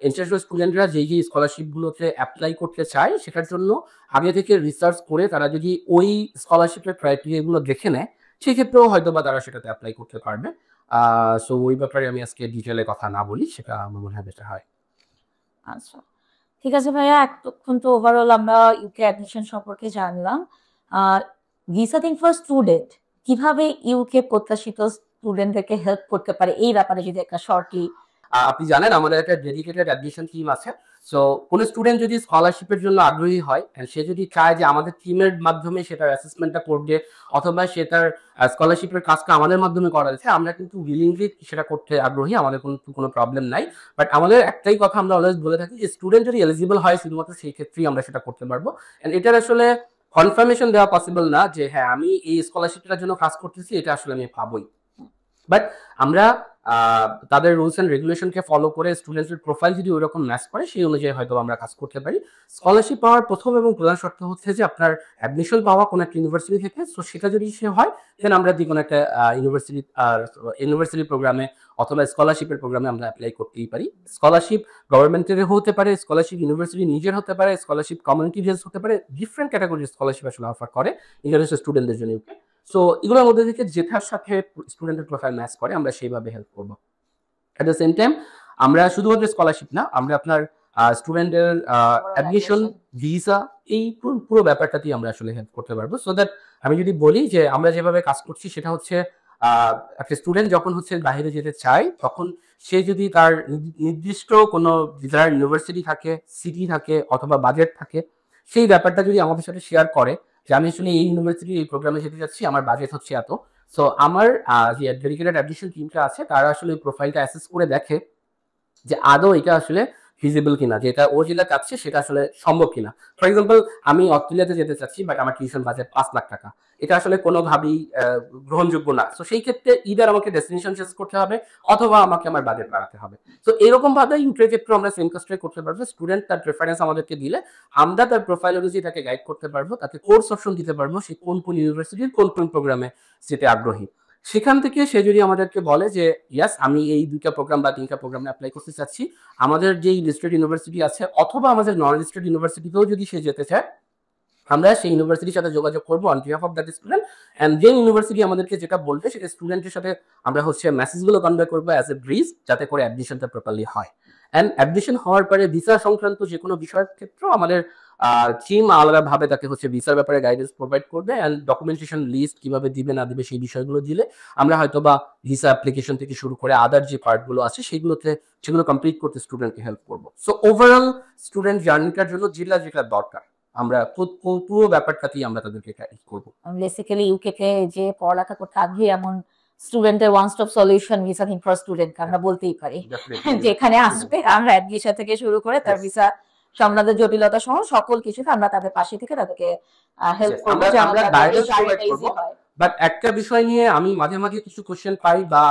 ইন্টারন্যাশনাল স্টুডেন্টরা যেই স্কলারশিপ গুলোতে অ্যাপ্লাই করতে চায় সেটার জন্য আগে থেকে রিসার্চ করে তারা যদি ওই স্কলারশিপের ক্রাইটেরিয়া গুলো দেখে নেয়, সেক্ষেত্রেও হয়তো বা তারা সেটাতে অ্যাপ্লাই করতে পারবে। সো ওই ব্যাপারে আমি আজকে ডিটেলে কথা না বলি, সেটা আমার মনে হয় বেটার হয়। আচ্ছা, ঠিক আছে ভাইয়া, এতক্ষণ তো ওভারঅল আমরা ইউকে অ্যাডমিশন সম্পর্কে জানলাম। ভিসা ফর স্টুডেন্ট কিভাবে ইউকে প্রত্যাশিত স্টুডেন্টদেরকে হেল্প করতে পারে এই ব্যাপারে যদি একটা শর্টলি। আপনি জানেন আমাদের একটা ডেডিকেটেড অ্যাডমিশন টিম আছে। সো কোন স্টুডেন্ট যদি স্কলারশিপের জন্য আগ্রহী হয়, সে যদি চায় যে আমাদের টিমের মাধ্যমে সেটার অ্যাসেসমেন্টটা করবে অথবা সে তার স্কলারশিপের কাজটা আমাদের মাধ্যমে করাচ্ছে, আমরা কিন্তু উইলিংলি সেটা করতে আগ্রহী, আমাদের কোনো প্রবলেম নাই। বাট আমাদের একটাই কথা আমরা অলওয়েজ বলে থাকি যে স্টুডেন্ট যদি এলিজিবল হয় শুধুমাত্র সেই ক্ষেত্রেই আমরা সেটা করতে পারবো। এটার আসলে কনফার্মেশন দেওয়া পসিবল না যে হ্যাঁ আমি এই স্কলারশিপটার জন্য কাজ করতেছি, এটা আসলে আমি পাবোই। বাট আমরা তাদের রুলস এন্ড রেগুলেশনকে ফলো করে স্টুডেন্টের প্রোফাইল যদি ওইরকম ম্যাচ করে সেই অনুযায়ী হয়তো আমরা কাজ করতে পারি। স্কলারশিপ পাওয়ার প্রথম এবং প্রধান শর্ত হচ্ছে যে আপনার অ্যাডমিশন পাওয়া কোনো একটা ইউনিভার্সিটি থেকে। সো সেটা যদি সে হয় দেন আমরা যে কোনো একটা ইউনিভার্সিটি প্রোগ্রামে অথবা স্কলারশিপের প্রোগ্রামে আমরা অ্যাপ্লাই করতেই পারি। স্কলারশিপ গভর্নমেন্টের হতে পারে, স্কলারশিপ ইউনিভার্সিটি নিজের হতে পারে, স্কলারশিপ কমিউনিটি বেস হতে পারে, ডিফারেন্ট ক্যাটাগরির স্কলারশিপ আসলে অফার করে ইন্টারন্যাশনাল স্টুডেন্টদের জন্য। সো এগুলোর মধ্যে থেকে যেটার সাথে স্টুডেন্টের প্রোফাইল ম্যাচ করে আমরা সেইভাবে হেল্প করবো। অ্যাট দ্য সেম টাইম আমরা শুধুমাত্র স্কলারশিপ না, আমরা আপনার স্টুডেন্টের অ্যাডমিশন, ভিসা, এই পুরো ব্যাপারটাতেই আমরা আসলে হেল্প করতে পারবো। সো দ্যাট আমি যদি বলি যে আমরা যেভাবে কাজ করছি সেটা হচ্ছে একটা স্টুডেন্ট যখন হচ্ছে বাইরে যেতে চায় তখন সে যদি তার নির্দিষ্ট কোনো ডিজায়ার ইউনিভার্সিটি থাকে, সিটি থাকে অথবা বাজেট থাকে, সেই ব্যাপারটা যদি আমাদের সাথে শেয়ার করে যে আমি আসলে এই ইউনিভার্সিটি এই প্রোগ্রামে যেতে যাচ্ছি, আমার বাজেট হচ্ছে এত। সো আমার যে ডেডিকেটেড অ্যাডমিশন টিমটা আছে তারা আসলে প্রোফাইলটা অ্যাসেস করে দেখে যে আদৌ এটা আসলে ফিজিবল কিনা, যেটা ও যেটা চাচ্ছে সেটা আসলে সম্ভব কিনা। ফর এক্সাম্পল, আমি অস্ট্রেলিয়াতে যেতে চাচ্ছি বাট আমার টিউশন বাজেট 5 লাখ টাকা, এটা আসলে কোনোভাবেই গ্রহণযোগ্য না। তো সেই ক্ষেত্রে ইদার আমাকে ডেস্টিনেশন চেঞ্জ করতে হবে অথবা আমাকে আমার বাজেট বাড়াতে হবে। তো এরকম ভাবে ইউকের ক্ষেত্রে আমরা সেম কাজটাই করতে পারবো। স্টুডেন্ট তার প্রেফারেন্স আমাদেরকে দিলে আমরা তার প্রোফাইল অনুযায়ী তাকে গাইড করতে পারবো, তাকে কোর্স অপশন দিতে পারবো, সে কোন কোন ইউনিভার্সিটির কোন কোন প্রোগ্রামে যেতে আগ্রহী। সেখান থেকে সে যদি আমাদেরকে বলে যে ইয়াস আমি এই 2টা প্রোগ্রাম বা 3টা প্রোগ্রামে অ্যাপ্লাই করতে চাচ্ছি, আমাদের যে লিস্টেড ইউনিভার্সিটি আছে অথবা আমাদের নন লিস্টেড ইউনিভার্সিটিতেও যদি সে যেতে চায়, আমরা সেই ইউনিভার্সিটির সাথে যোগাযোগ করবো on behalf of that student. And যে ইউনিভার্সিটি আমাদেরকে যেটা বলবে সেটা স্টুডেন্টের সাথে আমরা হচ্ছে মেসেজগুলো কনভে করবো অ্যাজ এ ব্রিজ, যাতে করে অ্যাডমিশনটা প্রপারলি হয়। অ্যান্ড অ্যাডমিশন হওয়ার পরে ভিসা সংক্রান্ত যে কোনো বিষয়ের ক্ষেত্রেও আমাদের টিম আলাদাভাবে তাকে হচ্ছে ভিসার ব্যাপারে গাইডেন্স প্রোভাইড করবে। অ্যান্ড ডকুমেন্টেশন লিস্ট কিভাবে দিবে না দিবে সেই বিষয়গুলো দিলে আমরা হয়তো বা ভিসা অ্যাপ্লিকেশন থেকে শুরু করে আদার যে পার্টগুলো আছে সেগুলো কমপ্লিট করতে স্টুডেন্টকে হেল্প করবো। সো ওভারঅল স্টুডেন্ট জার্নিটার জন্য যেটা যেটা দরকার আমরা পুরো ব্যাপারটাতেই আমরা তাদেরকে গাইড করবো। বেসিক্যালি ইউকে তে যে পড়ালেখা করতে আগ্রহী এমন স্টুডেন্টের one stop solution visa thing for student আমরা বলতেই পারি। যেখানে আসবে আমরা অ্যাডমিশন থেকে শুরু করে তার ভিসা সামলাদের জটিলতা সহ সকল কিছুতে আমরা তাদের পাশে থেকে তাদেরকে হেল্প করব, যে আমরা গাইডেন্স প্রোভাইড করব। বাট একটা বিষয় নিয়ে আমি মাঝে মাঝে কিছু কোশ্চেন পাই বা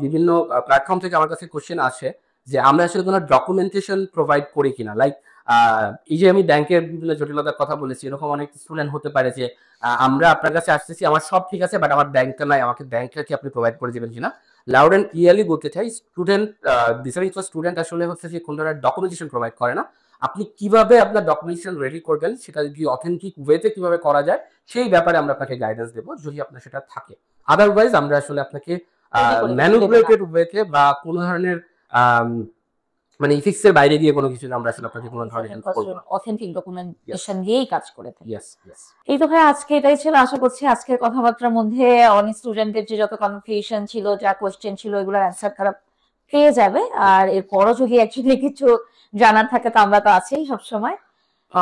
বিভিন্ন প্ল্যাটফর্ম থেকে আমার কাছে কোশ্চেন আসে যে আমরা আসলে কোনো ডকুমেন্টেশন প্রোভাইড করি কিনা। লাইক এই যে আমি ব্যাংকের বিভিন্ন জটিলতার কথা বলেছি, এরকম অনেক স্টুডেন্ট হতে পারে যে আমরা আপনার কাছে আসতেছি, আমার সব ঠিক আছে বাট আমার ব্যাংকটা নাই, আমাকে ব্যাংকটা কি আপনি প্রোভাইড করে দেবেন কিনা। লাউড অ্যান্ড ক্লিয়ারলি বলতে চাই, স্টুডেন্ট ডিসাইড স্টুডেন্ট আসলে হচ্ছে যে কোনো ধরনের ডকুমেন্টেশন প্রোভাইড করে না। আপনি কিভাবে আপনার ডকুমেন্টেশন রেডি করবেন, সেটা যদি অথেন্টিক ওয়েতে কিভাবে করা যায় সেই ব্যাপারে আমরা আপনাকে গাইডেন্স দেবো যদি আপনার সেটা থাকে। আদারওয়াইজ আমরা আসলে আপনাকে ম্যানুপুলেটেড ওয়েতে বা কোনো ধরনের মানে ইথিক্সের বাইরে দিয়ে কোনো কিছু আমরা আসলে আপনাকে কোনো ধরনের হেল্প করব না। অথেন্টিক ডকুমেন্টেশন দিয়েই কাজ করে থাকি। Yes yes. এই তো ভাই আজকে এটাই ছিল। আশা করছি আজকের কথাবার্তার মধ্যে অনেক স্টুডেন্টের যে যত কনফিউশন ছিল, যা কোশ্চেন ছিল, এগুলোর অ্যান্সার তারা পেয়ে যাবে। আর এরপরও যদি অ্যাকচুয়ালি কিছু জানার থাকে তো আমরা তো আছেই সবসময়।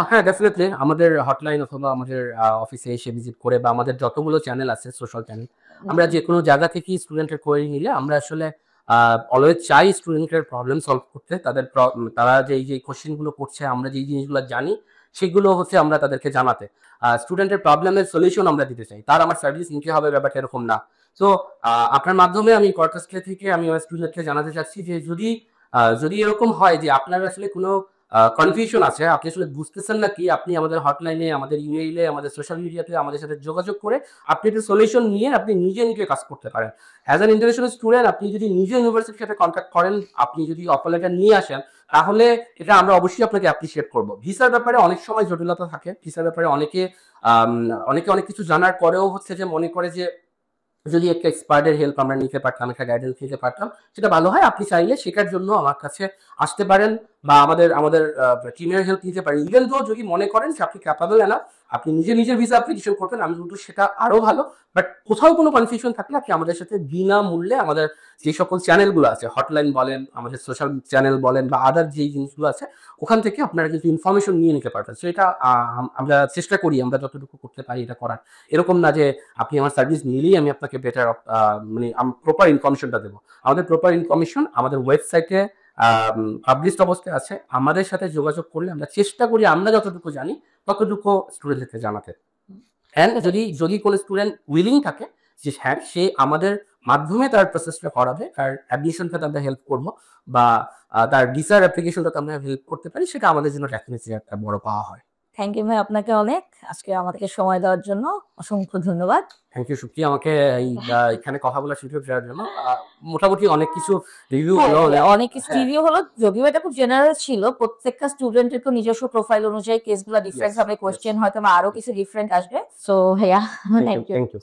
হ্যাঁ, ডেফিনেটলি আমাদের হটলাইন অথবা আমাদের অফিসে এসে ভিজিট করে বা আমাদের যতগুলো চ্যানেল আছে সোশ্যাল চ্যানেল, আমরা যে কোনো জায়গা থেকে স্টুডেন্টের কোয়েরি নিলে আমরা আসলে অলওয়েজ চাই স্টুডেন্টের প্রবলেম সলভ করতে। তারা যে কোশ্চেনগুলো করছে, আমরা যেই জিনিসগুলো জানি সেগুলো হচ্ছে আমরা তাদেরকে জানাতে। স্টুডেন্টের প্রবলেমের সলিউশন আমরা দিতে চাই, তার আমার সার্ভিস নিতে হবে ব্যাপারটা এরকম না। তো আপনার মাধ্যমে আমি পডকাস্ট থেকে আমি আমার স্টুডেন্টকে জানাতে চাচ্ছি যে যদি এরকম হয় যে আপনার আসলে কোনো কনফিউশন আছে, আপনি আসলে বুঝতেছেন না কি, আপনি আমাদের হটলাইনে, আমাদের ইমেইলে, আমাদের সোশ্যাল মিডিয়াতে আমাদের সাথে যোগাযোগ করে আপনি একটা সলিউশন নিয়ে আপনি নিজে কাজ করতে পারেন। অ্যাজ অ্যান ইন্টারন্যাশনাল স্টুডেন্ট আপনি যদি নিজে ইউনিভার্সিটির সাথে কন্ট্যাক্ট করেন, আপনি যদি অফার লেটার নিয়ে আসেন, তাহলে এটা আমরা অবশ্যই আপনাকে অ্যাপ্রিশিয়েট করব। ভিসার ব্যাপারে অনেক সময় জটিলতা থাকে, ভিসার ব্যাপারে অনেকে অনেক কিছু জানার পরেও হচ্ছে যে মনে করে যে যদি একটা এক্সপার্টের হেল্প আমরা নিতে পারতাম, একটা গাইডেন্স নিতে পারতাম, সেটা ভালো হয়। আপনি চাইলে শেখার জন্য আমার কাছে আসতে পারেন বা আমাদের টিমের হেল্প নিতে পারেন। ইভেন তো যদি মনে করেন যে আপনি ক্যাপাবল এনাফ, আপনি নিজের ভিসা অ্যাপ্লিকেশন করবেন, আমি কিন্তু সেটা আরো ভালো। বাট কোথাও কোনো কনফিউশন থাকলে আপনি আমাদের সাথে বিনামূল্যে আমাদের যে সকল চ্যানেলগুলো আছে, হটলাইন বলেন, আমাদের সোশ্যাল চ্যানেল বলেন বা আদার যেই জিনিসগুলো আছে, ওখান থেকে আপনারা কিন্তু ইনফরমেশন নিয়ে নিতে পারবেন। সো এটা আমরা চেষ্টা করি, আমরা যতটুকু করতে পারি এটা করার। এরকম না যে আপনি আমার সার্ভিস নিলেই আমি আপনাকে বেটার মানে প্রপার ইনফরমেশনটা দেবো। আমাদের প্রপার ইনফরমেশন আমাদের ওয়েবসাইটে পাবলিশড অবস্থায় আছে। আমাদের সাথে যোগাযোগ করলে আমরা চেষ্টা করি আমরা যতটুকু জানি ততটুকু স্টুডেন্টদেরকে জানাতে। অ্যান্ড যদি কোনো স্টুডেন্ট উইলিং থাকে যে হ্যাঁ সে আমাদের মাধ্যমে তার প্রসেসটা করাবে, তার অ্যাডমিশনটাতে আমরা হেল্প করবো বা তার ভিসার অ্যাপ্লিকেশনটাতে আমরা হেল্প করতে পারি, সেটা আমাদের জন্য ডেফিনেটলি একটা বড় পাওয়া হয়। থ্যাংক ইউ ভাই আপনাকে অনেক, আজকে আমাদেরকে সময় দেওয়ার জন্য অসংখ্য ধন্যবাদ। থ্যাংক ইউ সুপ্রিয়া, আমাকে এখানে কথা বলার সুযোগ দেওয়ার জন্য। মোটামুটি অনেক কিছু রিভিউ হলো, অনেক কিছু রিভিউ হলো, যদিও এটা খুব জেনারেল ছিল। প্রত্যেকটা স্টুডেন্টের তো নিজস্ব প্রোফাইল অনুযায়ী কেসগুলো ডিফারেন্ট হবে, কোশ্চেন হয়তো আরো কিছু ডিফারেন্ট আসবে। সো ভাইয়া থ্যাংক ইউ।